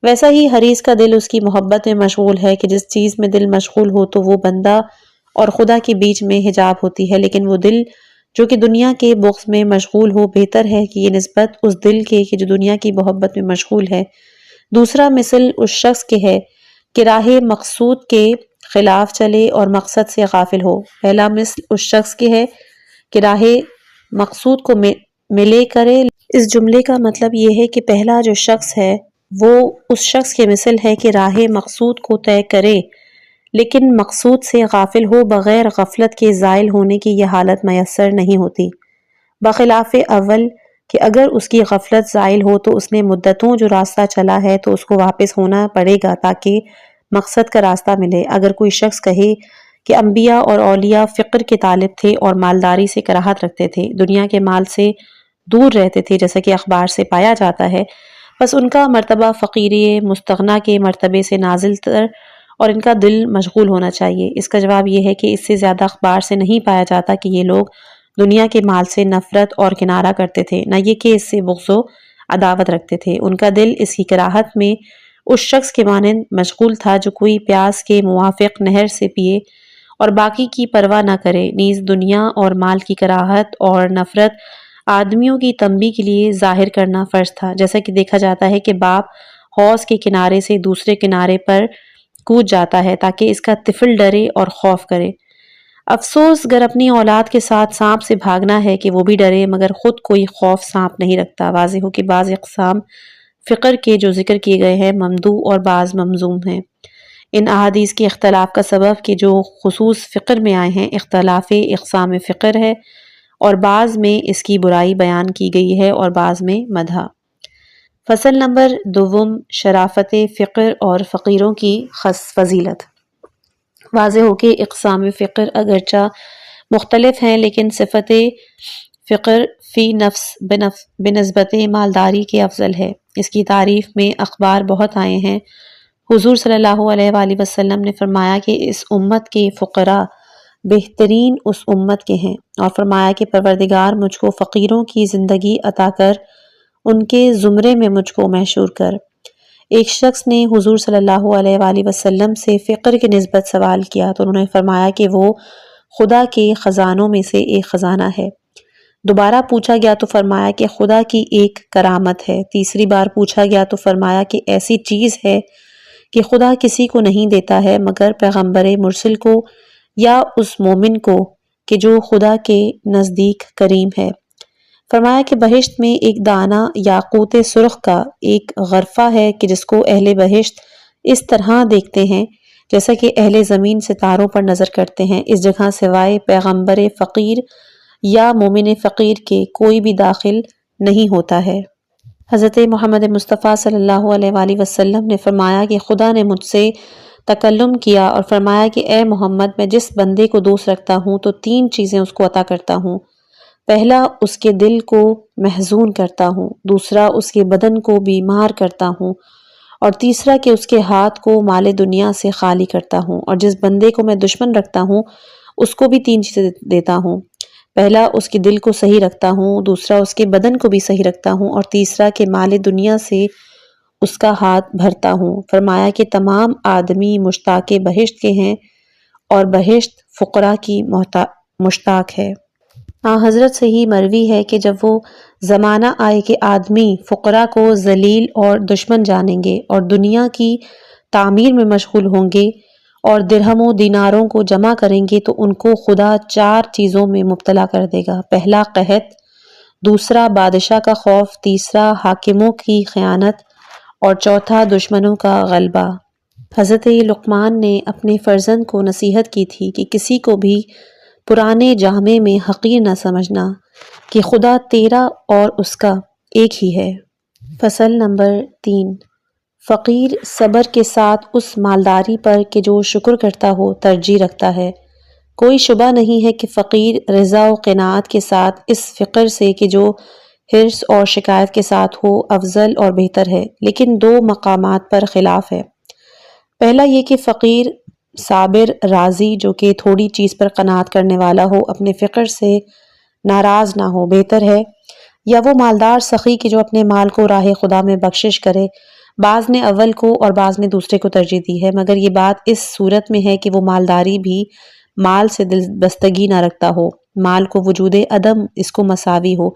ویسا ہی حریص کا دل اس کی محبت میں مشغول ہے کہ جس چیز میں دل مشغول ہو تو وہ بندہ اور خدا کے بیچ میں حجاب ہوتی ہے، لیکن وہ دل جو کہ دنیا کے بغض میں مشغول ہو بہتر ہے کہ یہ نسبت اس دل کے کہ جو دنیا کی محبت میں مشغول ہے۔ دوسرا مثل اس شخص کے ہے کہ راہ مقصود کے خلاف چلے اور مقصد سے غافل ہو۔ پہلا مثل اس شخص کے ہے کہ راہ مقصود کو ملے کرے۔ اس جملے کا مطلب یہ ہے کہ پہلا جو شخص ہے وہ اس شخص کے مثل ہے کہ راہ مقصود کو طے کرے لیکن مقصود سے غافل ہو، بغیر غفلت کے زائل ہونے کی یہ حالت میسر نہیں ہوتی، بخلاف اول کہ اگر اس کی غفلت زائل ہو تو اس نے مدتوں جو راستہ چلا ہے تو اس کو واپس ہونا پڑے گا تاکہ مقصد کا راستہ ملے۔ اگر کوئی شخص کہے کہ انبیاء اور اولیاء فقر کے طالب تھے اور مالداری سے کراہت رکھتے تھے، دنیا کے مال سے دور رہتے تھے جیسا کہ اخبار سے پایا جاتا ہے، بس ان کا مرتبہ فقیری مستغنا کے مرتبے سے نازل تر اور ان کا دل مشغول ہونا چاہیے۔ اس کا جواب یہ ہے کہ اس سے زیادہ اخبار سے نہیں پایا جاتا کہ یہ لوگ دنیا کے مال سے نفرت اور کنارہ کرتے تھے، نہ یہ کہ اس سے بغض و عداوت رکھتے تھے، ان کا دل اس کی کراہت میں اس شخص کے مانند مشغول تھا جو کوئی پیاس کے موافق نہر سے پیے اور باقی کی پرواہ نہ کرے۔ نیز دنیا اور مال کی کراہت اور نفرت آدمیوں کی تنبیہ کے لیے ظاہر کرنا فرض تھا، جیسا کہ دیکھا جاتا ہے کہ باپ حوض کے کنارے سے دوسرے کنارے پر کود جاتا ہے تاکہ اس کا طفل ڈرے اور خوف کرے۔ افسوس گر اپنی اولاد کے ساتھ سانپ سے بھاگنا ہے کہ وہ بھی ڈرے مگر خود کوئی خوف سانپ نہیں رکھتا۔ واضح ہو کہ بعض اقسام فقر کے جو ذکر کیے گئے ہیں ممدوح اور بعض ممذوم ہیں۔ ان احادیث کے اختلاف کا سبب کہ جو خصوص فقر میں آئے ہیں اختلاف اقسام فقر ہے، اور بعض میں اس کی برائی بیان کی گئی ہے اور بعض میں مدح۔ فصل نمبر 2، شرافت فقر اور فقیروں کی فضیلت۔ واضح ہو کہ اقسام فقر اگرچہ مختلف ہیں لیکن صفت فقر فی نفس بنسبت مالداری کے افضل ہے۔ اس کی تعریف میں اخبار بہت آئے ہیں۔ حضور صلی اللہ علیہ وآلہ وسلم نے فرمایا کہ اس امت کے فقراء بہترین اس امت کے ہیں، اور فرمایا کہ پروردگار مجھ کو فقیروں کی زندگی عطا کر ان کے زمرے میں مجھ کو محشور کر۔ ایک شخص نے حضور صلی اللہ علیہ وآلہ وسلم سے فقر کی نسبت سوال کیا تو انہوں نے فرمایا کہ وہ خدا کے خزانوں میں سے ایک خزانہ ہے۔ دوبارہ پوچھا گیا تو فرمایا کہ خدا کی ایک کرامت ہے۔ تیسری بار پوچھا گیا تو فرمایا کہ ایسی چیز ہے کہ خدا کسی کو نہیں دیتا ہے مگر پیغمبر مرسل کو یا اس مومن کو کہ جو خدا کے نزدیک کریم ہے۔ فرمایا کہ بہشت میں ایک دانہ یاقوت سرخ کا ایک غرفہ ہے کہ جس کو اہل بہشت اس طرح دیکھتے ہیں جیسا کہ اہل زمین ستاروں پر نظر کرتے ہیں۔ اس جگہ سوائے پیغمبر فقیر یا مومن فقیر کے کوئی بھی داخل نہیں ہوتا ہے۔ حضرت محمد مصطفیٰ صلی اللہ علیہ وآلہ وسلم نے فرمایا کہ خدا نے مجھ سے تکلم کیا اور فرمایا کہ اے محمد، میں جس بندے کو دوست رکھتا ہوں تو 3 چیزیں اس کو عطا کرتا ہوں۔ پہلا، اس کے دل کو محزون کرتا ہوں، دوسرا اس کے بدن کو بیمار کرتا ہوں، اور تیسرا کہ اس کے ہاتھ کو مال دنیا سے خالی کرتا ہوں۔ اور جس بندے کو میں دشمن رکھتا ہوں اس کو بھی 3 چیزیں دیتا ہوں۔ پہلا، اس کے دل کو صحیح رکھتا ہوں، دوسرا اس کے بدن کو بھی صحیح رکھتا ہوں، اور تیسرا کہ مال دنیا سے اس کا ہاتھ بھرتا ہوں۔ فرمایا کہ تمام آدمی مشتاق بہشت کے ہیں اور بہشت فقراء کی مشتاق ہے۔ حضرت سے ہی مروی ہے کہ جب وہ زمانہ آئے کہ آدمی فقراء کو ذلیل اور دشمن جانیں گے اور دنیا کی تعمیر میں مشغول ہوں گے اور درہم و دیناروں کو جمع کریں گے تو ان کو خدا 4 چیزوں میں مبتلا کر دے گا۔ پہلا، قحط، دوسرا بادشاہ کا خوف، تیسرا حاکموں کی خیانت، اور چوتھا دشمنوں کا غلبہ۔ حضرت لقمان نے اپنے فرزند کو نصیحت کی تھی کہ کسی کو بھی پرانے جامے میں حقیر نہ سمجھنا کہ خدا تیرا اور اس کا ایک ہی ہے۔ فصل نمبر 3۔ فقیر صبر کے ساتھ اس مالداری پر کہ جو شکر کرتا ہو ترجیح رکھتا ہے۔ کوئی شبہ نہیں ہے کہ فقیر رضا و قناعت کے ساتھ اس فقر سے کہ جو حرص اور شکایت کے ساتھ ہو افضل اور بہتر ہے، لیکن 2 مقامات پر خلاف ہے۔ پہلا یہ کہ فقیر صابر راضی جو کہ تھوڑی چیز پر قناعت کرنے والا ہو اپنے فقر سے ناراض نہ ہو بہتر ہے، یا وہ مالدار سخی کہ جو اپنے مال کو راہ خدا میں بخشش کرے۔ بعض نے اول کو اور بعض نے دوسرے کو ترجیح دی ہے، مگر یہ بات اس صورت میں ہے کہ وہ مالداری بھی مال سے دل بستگی نہ رکھتا ہو، مال کو وجود عدم اس کو مساوی ہو۔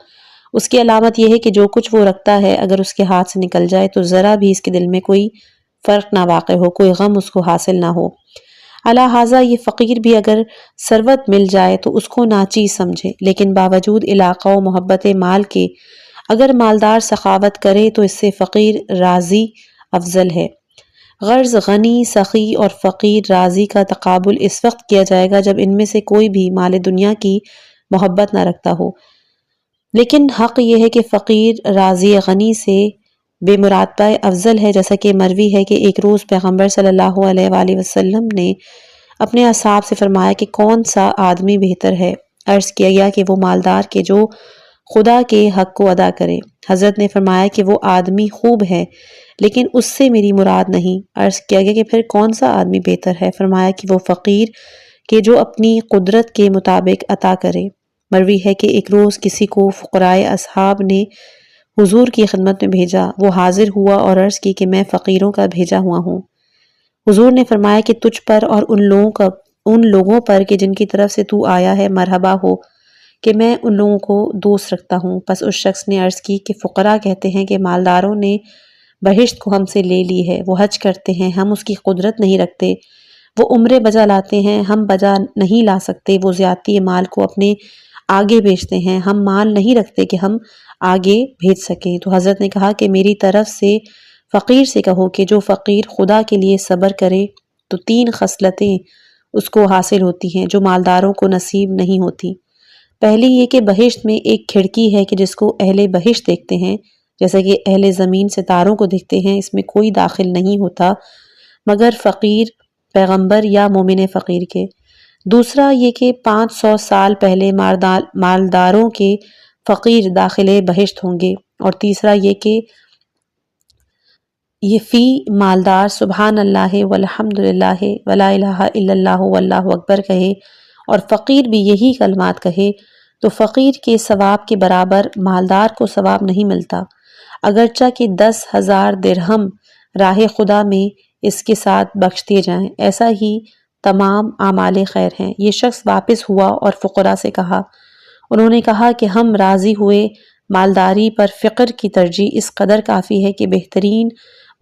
اس کی علامت یہ ہے کہ جو کچھ وہ رکھتا ہے اگر اس کے ہاتھ سے نکل جائے تو ذرا بھی اس کے دل میں کوئی فرق نہ واقع ہو، کوئی غم اس کو حاصل نہ ہو۔ لہٰذا یہ فقیر بھی اگر ثروت مل جائے تو اس کو ناچیز سمجھے، لیکن باوجود علاقہ و محبت مال کے اگر مالدار سخاوت کرے تو اس سے فقیر راضی افضل ہے۔ غرض غنی سخی اور فقیر راضی کا تقابل اس وقت کیا جائے گا جب ان میں سے کوئی بھی مال دنیا کی محبت نہ رکھتا ہو، لیکن حق یہ ہے کہ فقیر راضی غنی سے بے مراتبہ افضل ہے، جیسا کہ مروی ہے کہ ایک روز پیغمبر صلی اللہ علیہ وآلہ وسلم نے اپنے اصحاب سے فرمایا کہ کون سا آدمی بہتر ہے؟ عرض کیا گیا کہ وہ مالدار کہ جو خدا کے حق کو ادا کرے۔ حضرت نے فرمایا کہ وہ آدمی خوب ہے لیکن اس سے میری مراد نہیں۔ عرض کیا گیا کہ پھر کون سا آدمی بہتر ہے؟ فرمایا کہ وہ فقیر کہ جو اپنی قدرت کے مطابق عطا کرے۔ مروی ہے کہ ایک روز کسی کو فقرائے اصحاب نے حضور کی خدمت میں بھیجا، وہ حاضر ہوا اور عرض کی کہ میں فقیروں کا بھیجا ہوا ہوں۔ حضور نے فرمایا کہ تجھ پر اور ان لوگوں پر کہ جن کی طرف سے تو آیا ہے مرحبا ہو کہ میں ان لوگوں کو دوست رکھتا ہوں۔ پس اس شخص نے عرض کی کہ فقراء کہتے ہیں کہ مالداروں نے بہشت کو ہم سے لے لی ہے، وہ حج کرتے ہیں، ہم اس کی قدرت نہیں رکھتے، وہ عمرے بجا لاتے ہیں، ہم بجا نہیں لا سکتے، وہ زیادتی مال کو اپنے آگے بھیجتے ہیں، ہم مال نہیں رکھتے کہ ہم آگے بھیج سکیں۔ تو حضرت نے کہا کہ میری طرف سے فقیر سے کہو کہ جو فقیر خدا کے لیے صبر کرے تو 3 خصلتیں اس کو حاصل ہوتی ہیں جو مالداروں کو نصیب نہیں ہوتی۔ پہلی یہ کہ بہشت میں ایک کھڑکی ہے کہ جس کو اہل بہشت دیکھتے ہیں، جیسا کہ اہل زمین ستاروں کو دیکھتے ہیں، اس میں کوئی داخل نہیں ہوتا مگر فقیر پیغمبر یا مومن فقیر کے۔ دوسرا یہ کہ 500 سال پہلے مالداروں کے فقیر داخل بہشت ہوں گے، اور تیسرا یہ کہ یہ فی مالدار سبحان اللہ والحمد للہ ولا الہ الا اللہ واللہ اکبر کہے اور فقیر بھی یہی کلمات کہے تو فقیر کے ثواب کے برابر مالدار کو ثواب نہیں ملتا، اگرچہ کہ 10,000 درہم راہ خدا میں اس کے ساتھ بخش دیے جائیں۔ ایسا ہی تمام اعمال خیر ہیں۔ یہ شخص واپس ہوا اور فقراء سے کہا، انہوں نے کہا کہ ہم راضی ہوئے، مالداری پر فقر کی ترجیح اس قدر کافی ہے کہ بہترین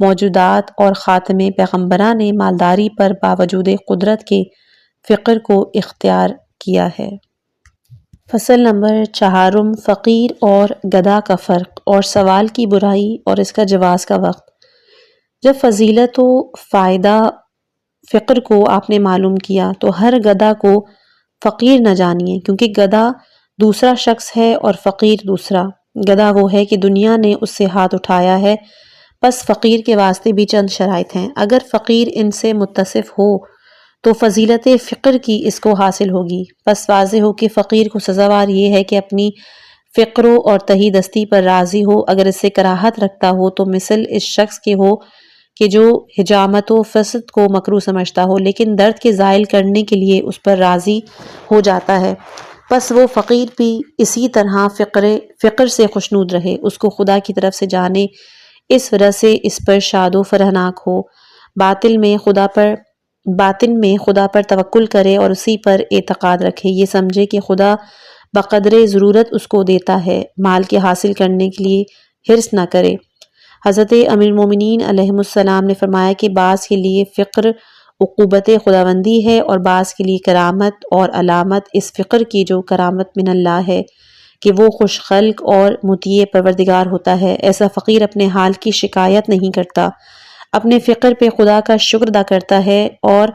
موجودات اور خاتم پیغمبراں نے مالداری پر باوجود قدرت کے فقر کو اختیار کیا ہے۔ فصل نمبر 4، فقیر اور گدھا کا فرق اور سوال کی برائی اور اس کا جواز کا وقت۔ جب فضیلت و فائدہ فقر کو آپ نے معلوم کیا تو ہر گدھا کو فقیر نہ جانیے، کیونکہ گدھا دوسرا شخص ہے اور فقیر دوسرا۔ گدھا وہ ہے کہ دنیا نے اس سے ہاتھ اٹھایا ہے، پس فقیر کے واسطے بھی چند شرائط ہیں۔ اگر فقیر ان سے متصف ہو تو فضیلت فقر کی اس کو حاصل ہوگی۔ پس واضح ہو کہ فقیر کو سزاوار یہ ہے کہ اپنی فقروں اور تہی دستی پر راضی ہو، اگر اس سے کراہت رکھتا ہو تو مثل اس شخص کے ہو کہ جو حجامت و فسد کو مکروہ سمجھتا ہو لیکن درد کے زائل کرنے کے لیے اس پر راضی ہو جاتا ہے، پس وہ فقیر بھی اسی طرح فقر سے خوشنود رہے، اس کو خدا کی طرف سے جانے، اس وجہ سے اس پر شاد و فرحناک ہو، باطن میں خدا پر توکل کرے اور اسی پر اعتقاد رکھے، یہ سمجھے کہ خدا بقدر ضرورت اس کو دیتا ہے، مال کے حاصل کرنے کے لیے حرص نہ کرے۔ حضرت امیر المومنین علیہ السلام نے فرمایا کہ بعض کے لیے فقر عقوبت خداوندی ہے اور بعض کے لیے کرامت، اور علامت اس فقر کی جو کرامت من اللہ ہے کہ وہ خوش خلق اور مطیع پروردگار ہوتا ہے۔ ایسا فقیر اپنے حال کی شکایت نہیں کرتا، اپنے فقر پہ خدا کا شکر ادا کرتا ہے، اور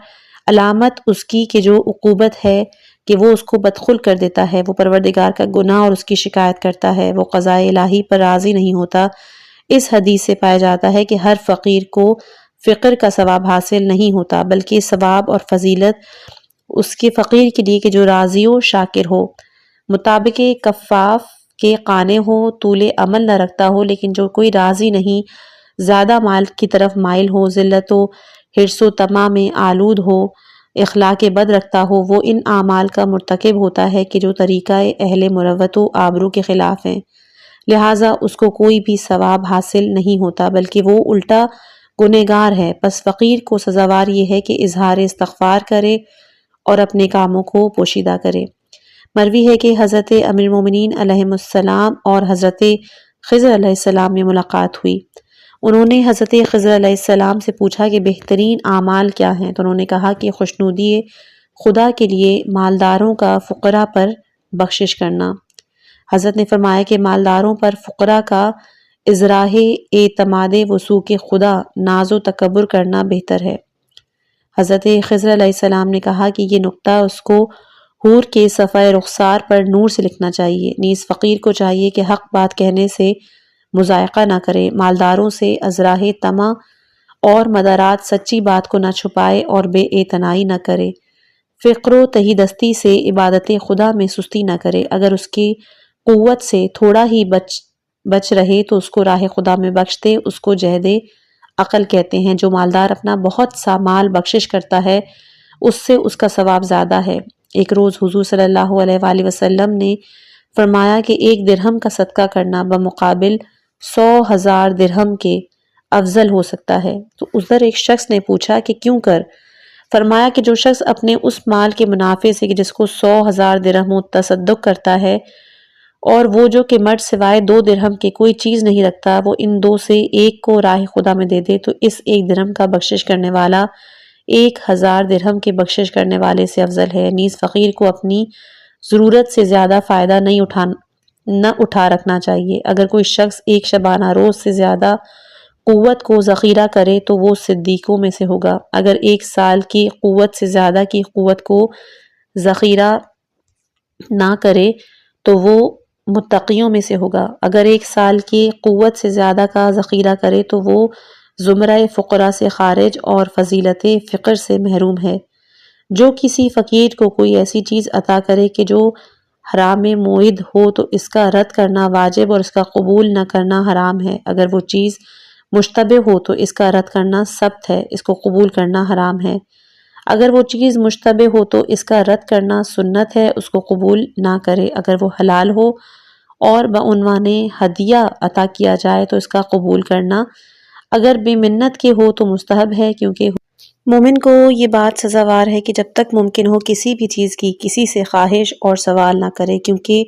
علامت اس کی کہ جو عقوبت ہے کہ وہ اس کو بدخلق کر دیتا ہے، وہ پروردگار کا گناہ اور اس کی شکایت کرتا ہے، وہ قضاء الہی پر راضی نہیں ہوتا۔ اس حدیث سے پایا جاتا ہے کہ ہر فقیر کو فقر کا ثواب حاصل نہیں ہوتا، بلکہ ثواب اور فضیلت اس کے فقیر کے لیے کہ جو راضی و شاکر ہو، مطابق کفاف کے قانع ہو، طول عمل نہ رکھتا ہو، لیکن جو کوئی راضی نہیں، زیادہ مال کی طرف مائل ہو، ذلت و حرص و طمع میں آلود ہو، اخلاق بد رکھتا ہو، وہ ان اعمال کا مرتکب ہوتا ہے کہ جو طریقہ اہل مروت و آبرو کے خلاف ہیں، لہٰذا اس کو کوئی بھی ثواب حاصل نہیں ہوتا بلکہ وہ الٹا گنہگار ہے۔ پس فقیر کو سزاوار یہ ہے کہ اظہار استغفار کرے اور اپنے کاموں کو پوشیدہ کرے۔ مروی ہے کہ حضرت امیر المومنین علیہ السلام اور حضرت خضر علیہ السلام میں ملاقات ہوئی۔ انہوں نے حضرت خضر علیہ السلام سے پوچھا کہ بہترین اعمال کیا ہیں، تو انہوں نے کہا کہ خوشنودی خدا کے لیے مالداروں کا فقراء پر بخشش کرنا۔ حضرت نے فرمایا کہ مالداروں پر فقراء کا اظہار اعتماد وثوق خدا، ناز و تکبر کرنا بہتر ہے۔ حضرت خضر علیہ السلام نے کہا کہ یہ نقطہ اس کو حور کے صفحہ رخسار پر نور سے لکھنا چاہیے، نیز فقیر کو چاہیے کہ حق بات کہنے سے مضائقہ نہ کرے، مالداروں سے ازراہ طمع اور مدارات سچی بات کو نہ چھپائے اور بے اعتنائی نہ کرے، فقر و تہی دستی سے عبادت خدا میں سستی نہ کرے، اگر اس کی قوت سے تھوڑا ہی بچ رہے تو اس کو راہ خدا میں بخش دے، اس کو جہد عقل کہتے ہیں۔ جو مالدار اپنا بہت سا مال بخشش کرتا ہے اس سے اس کا ثواب زیادہ ہے۔ ایک روز حضور صلی اللہ علیہ وآلہ وسلم نے فرمایا کہ 1 درہم کا صدقہ کرنا بمقابل 100,000 درہم کے افضل ہو سکتا ہے۔ تو ادھر ایک شخص نے پوچھا کہ کیوں کر؟ فرمایا کہ جو شخص اپنے اس مال کے منافع سے جس کو 100,000 درہم تصدق کرتا ہے، اور وہ جو کہ مرد سوائے 2 درہم کے کوئی چیز نہیں رکھتا، وہ ان 2 سے ایک کو راہ خدا میں دے دے تو اس 1 درہم کا بخشش کرنے والا 1,000 درہم کے بخشش کرنے والے سے افضل ہے۔ نیز فقیر کو اپنی ضرورت سے زیادہ فائدہ نہ اٹھا رکھنا چاہیے۔ اگر کوئی شخص ایک شبانہ روز سے زیادہ قوت کو ذخیرہ کرے تو وہ صدیقوں میں سے ہوگا، اگر 1 سال کی قوت سے زیادہ کی قوت کو ذخیرہ نہ کرے تو وہ متقیوں میں سے ہوگا، اگر 1 سال کی قوت سے زیادہ کا ذخیرہ کرے تو وہ زمرہ فقراء سے خارج اور فضیلت فقر سے محروم ہے۔ جو کسی فقیر کو کوئی ایسی چیز عطا کرے کہ جو حرام موعد ہو تو اس کا رد کرنا واجب اور اس کا قبول نہ کرنا حرام ہے، اگر وہ چیز مشتبہ ہو تو اس کا رد کرنا سبت ہے، اس کو قبول کرنا حرام ہے، اگر وہ چیز مشتبہ ہو تو اس کا رد کرنا سنت ہے، اس کو قبول نہ کرے، اگر وہ حلال ہو اور بعنوان ہدیہ عطا کیا جائے تو اس کا قبول کرنا اگر بے منت کے ہو تو مستحب ہے، کیونکہ مومن کو یہ بات سزاوار ہے کہ جب تک ممکن ہو کسی بھی چیز کی کسی سے خواہش اور سوال نہ کرے، کیونکہ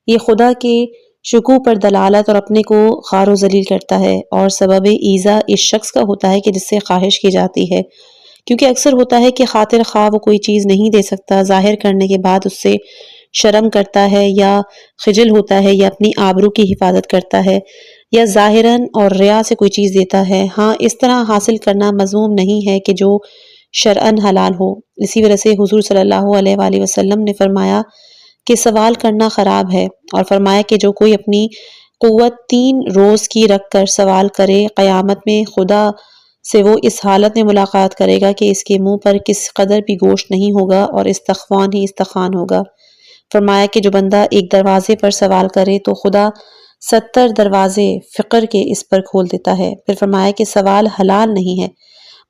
یہ خدا کے شکوہ پر دلالت اور اپنے کو خوار و ذلیل کرتا ہے، اور سبب ایذا اس شخص کا ہوتا ہے کہ جس سے خواہش کی جاتی ہے، کیونکہ اکثر ہوتا ہے کہ خاطر خواہ وہ کوئی چیز نہیں دے سکتا، ظاہر کرنے کے بعد اس سے شرم کرتا ہے یا خجل ہوتا ہے یا اپنی آبرو کی حفاظت کرتا ہے یا ظاہراً اور ریا سے کوئی چیز دیتا ہے۔ ہاں، اس طرح حاصل کرنا مذموم نہیں ہے کہ جو شرعاً حلال ہو۔ اسی وجہ سے حضور صلی اللہ علیہ وآلہ وسلم نے فرمایا کہ سوال کرنا خراب ہے، اور فرمایا کہ جو کوئی اپنی قوت 3 روز کی رکھ کر سوال کرے، قیامت میں خدا سے وہ اس حالت میں ملاقات کرے گا کہ اس کے منہ پر کس قدر بھی گوشت نہیں ہوگا اور استخوان ہی استخوان ہوگا۔ فرمایا کہ جو بندہ ایک دروازے پر سوال کرے تو خدا 70 دروازے فقر کے اس پر کھول دیتا ہے۔ پھر فرمایا کہ سوال حلال نہیں ہے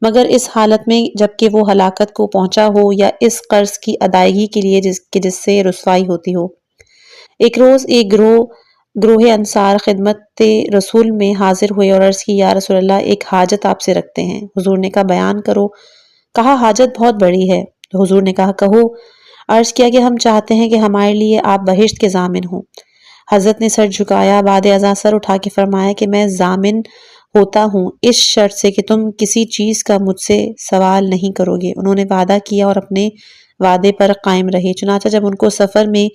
مگر اس حالت میں جبکہ وہ ہلاکت کو پہنچا ہو یا اس قرض کی ادائیگی کے لیے جس سے رسوائی ہوتی ہو۔ ایک روز ایک گروہ انصار خدمت رسول میں حاضر ہوئے اور عرض کی، یا رسول اللہ، ایک حاجت آپ سے رکھتے ہیں۔ حضور نے کہا، بیان کرو۔ کہا، حاجت بہت بڑی ہے۔ تو حضور نے کہا، کہو۔ عرض کیا کہ ہم چاہتے ہیں کہ ہمارے لیے آپ بہشت کے ضامن ہوں۔ حضرت نے سر جھکایا، بعد ازاں سر اٹھا کے فرمایا کہ میں ضامن ہوتا ہوں اس شرط سے کہ تم کسی چیز کا مجھ سے سوال نہیں کرو گے۔ انہوں نے وعدہ کیا اور اپنے وعدے پر قائم رہے۔ چنانچہ جب ان کو سفر میں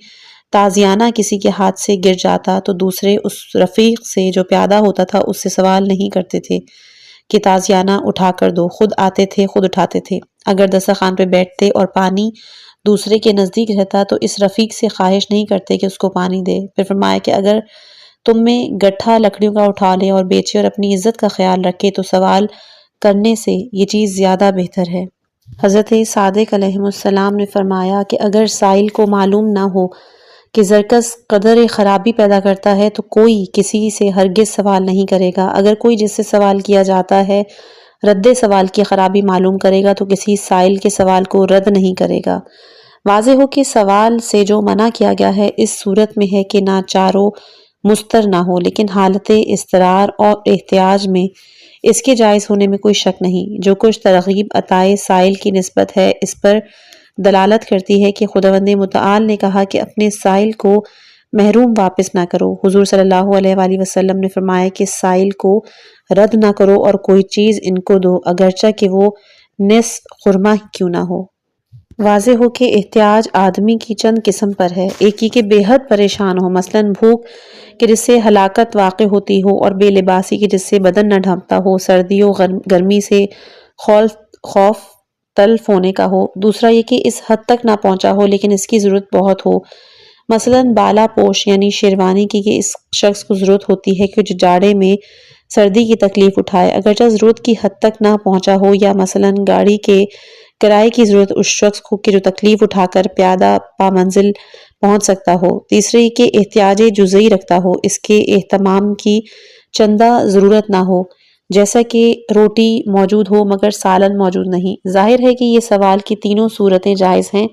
تازیانہ کسی کے ہاتھ سے گر جاتا تو دوسرے اس رفیق سے جو پیادہ ہوتا تھا اس سے سوال نہیں کرتے تھے کہ تازیانہ اٹھا کر دو، خود آتے تھے، خود اٹھاتے تھے۔ اگر دسترخوان پہ بیٹھتے اور پانی دوسرے کے نزدیک رہتا تو اس رفیق سے خواہش نہیں کرتے کہ اس کو پانی دے۔ پھر فرمایا کہ اگر تم میں گٹھا لکڑیوں کا اٹھا لے اور بیچے اور اپنی عزت کا خیال رکھے تو سوال کرنے سے یہ چیز زیادہ بہتر ہے۔ حضرت صادق علیہ السلام نے فرمایا کہ اگر سائل کو معلوم نہ ہو کہ زرکس قدر خرابی پیدا کرتا ہے تو کوئی کسی سے ہرگز سوال نہیں کرے گا۔ اگر کوئی جس سے سوال کیا جاتا ہے رد سوال کی خرابی معلوم کرے گا تو کسی سائل کے سوال کو رد نہیں کرے گا۔ واضح ہو کہ سوال سے جو منع کیا گیا ہے اس صورت میں ہے کہ نہ چارو مستر نہ ہو، لیکن حالت اضطرار اور احتیاج میں اس کے جائز ہونے میں کوئی شک نہیں۔ جو کچھ ترغیب عطائے سائل کی نسبت ہے اس پر دلالت کرتی ہے کہ خداوند متعال نے کہا کہ اپنے سائل کو محروم واپس نہ کرو۔ حضور صلی اللہ علیہ وآلہ وسلم نے فرمایا کہ سائل کو رد نہ کرو اور کوئی چیز ان کو دو، اگرچہ کہ وہ نصف خرما ہی کیوں نہ ہو۔ واضح ہو کہ احتیاج آدمی کی چند قسم پر ہے، ایک یہ کہ بے حد پریشان ہو، مثلاً بھوک کہ جس سے ہلاکت واقع ہوتی ہو، اور بے لباسی کہ جس سے بدن نہ ڈھانپتا ہو، سردی و گرمی سے خوف تلف ہونے کا ہو۔ دوسرا یہ کہ اس حد تک نہ پہنچا ہو لیکن اس کی ضرورت بہت ہو، مثلاً بالا پوش یعنی شیروانی کی کہ اس شخص کو ضرورت ہوتی ہے کہ جو جاڑے میں سردی کی تکلیف اٹھائے، اگرچہ ضرورت کی حد تک نہ پہنچا ہو، یا مثلاً گاڑی کے کرائے کی ضرورت اس شخص کو کہ جو تکلیف اٹھا کر پیادہ پا منزل پہنچ سکتا ہو۔ تیسرے یہ کہ احتیاج جزئی رکھتا ہو، اس کے اہتمام کی چندہ ضرورت نہ ہو، جیسا کہ روٹی موجود ہو مگر سالن موجود نہیں۔ ظاہر ہے کہ یہ سوال کی تینوں صورتیں جائز ہیں،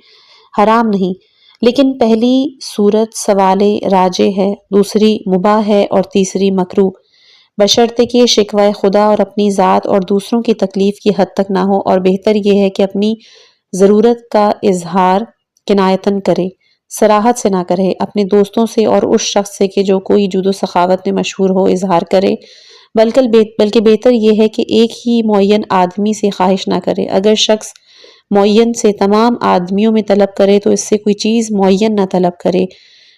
حرام نہیں، لیکن پہلی صورت سوال راجع ہے، دوسری مباح ہے اور تیسری مکروہ، بشرطے کہ شکوہ خدا اور اپنی ذات اور دوسروں کی تکلیف کی حد تک نہ ہو، اور بہتر یہ ہے کہ اپنی ضرورت کا اظہار کنایتاً کرے، صراحت سے نہ کرے، اپنے دوستوں سے اور اس شخص سے کہ جو کوئی جود و سخاوت میں مشہور ہو اظہار کرے، بلکہ بہتر یہ ہے کہ ایک ہی معین آدمی سے خواہش نہ کرے۔ اگر شخص معین سے تمام آدمیوں میں طلب کرے تو اس سے کوئی چیز معین نہ طلب کرے،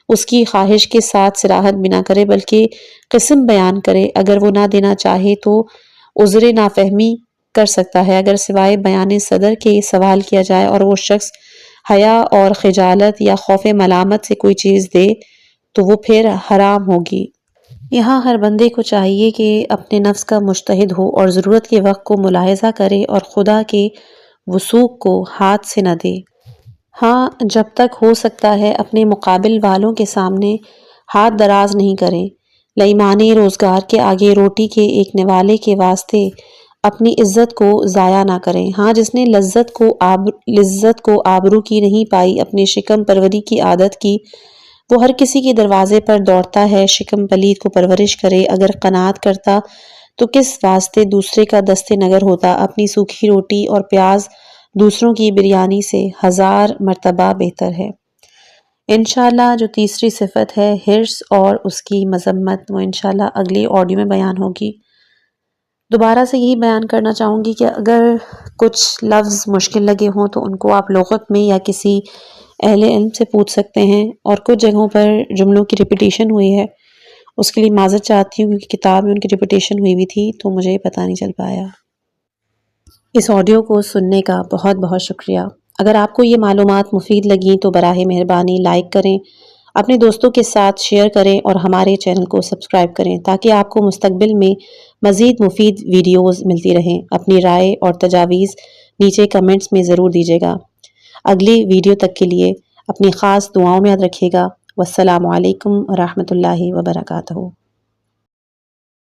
اس کی خواہش کے ساتھ صراحت بھی نہ کرے بلکہ قسم بیان کرے۔ اگر وہ نہ دینا چاہے تو عذر نافہمی کر سکتا ہے، اگر سوائے بیان صدر کے سوال کیا جائے اور وہ شخص حیا اور خجالت یا خوف ملامت سے کوئی چیز دے تو وہ پھر حرام ہوگی۔ یہاں ہر بندے کو چاہیے کہ اپنے نفس کا مجتہد ہو اور ضرورت کے وقت کو ملاحظہ کرے اور خدا کے وثوق کو ہاتھ سے نہ دے۔ ہاں، جب تک ہو سکتا ہے اپنے مقابل والوں کے سامنے ہاتھ دراز نہیں کریں، لئیمانِ روزگار کے آگے روٹی کے ایک نوالے کے واسطے اپنی عزت کو ضائع نہ کریں۔ ہاں، جس نے لذت کو آبرو کی نہیں پائی، اپنے شکم پروری کی عادت کی، وہ ہر کسی کے دروازے پر دوڑتا ہے، شکم پلید کو پرورش کرے، اگر قناعت کرتا تو کس واسطے دوسرے کا دست نگر ہوتا اپنی سوکھی روٹی اور پیاز دوسروں کی بریانی سے 1000 مرتبہ بہتر ہے۔ انشاءاللہ جو تیسری صفت ہے حرص اور اس کی مذمت، وہ انشاءاللہ اگلی آڈیو میں بیان ہوگی۔ دوبارہ سے یہی بیان کرنا چاہوں گی کہ اگر کچھ لفظ مشکل لگے ہوں تو ان کو آپ لغت میں یا کسی اہل علم سے پوچھ سکتے ہیں، اور کچھ جگہوں پر جملوں کی ریپیٹیشن ہوئی ہے، اس کے لیے معذرت چاہتی ہوں کیونکہ کتاب میں ان کی ریپیٹیشن ہوئی بھی تھی تو مجھے پتہ نہیں چل پایا۔ اس آڈیو کو سننے کا بہت بہت شکریہ۔ اگر آپ کو یہ معلومات مفید لگیں تو براہ مہربانی لائک کریں، اپنے دوستوں کے ساتھ شیئر کریں اور ہمارے چینل کو سبسکرائب کریں تاکہ آپ کو مستقبل میں مزید مفید ویڈیوز ملتی رہیں۔ اپنی رائے اور تجاویز نیچے کمنٹس میں ضرور دیجیے گا۔ اگلی ویڈیو تک کے لیے اپنی خاص دعاؤں میں یاد رکھیے گا۔ والسلام علیکم ورحمۃ اللہ وبرکاتہ۔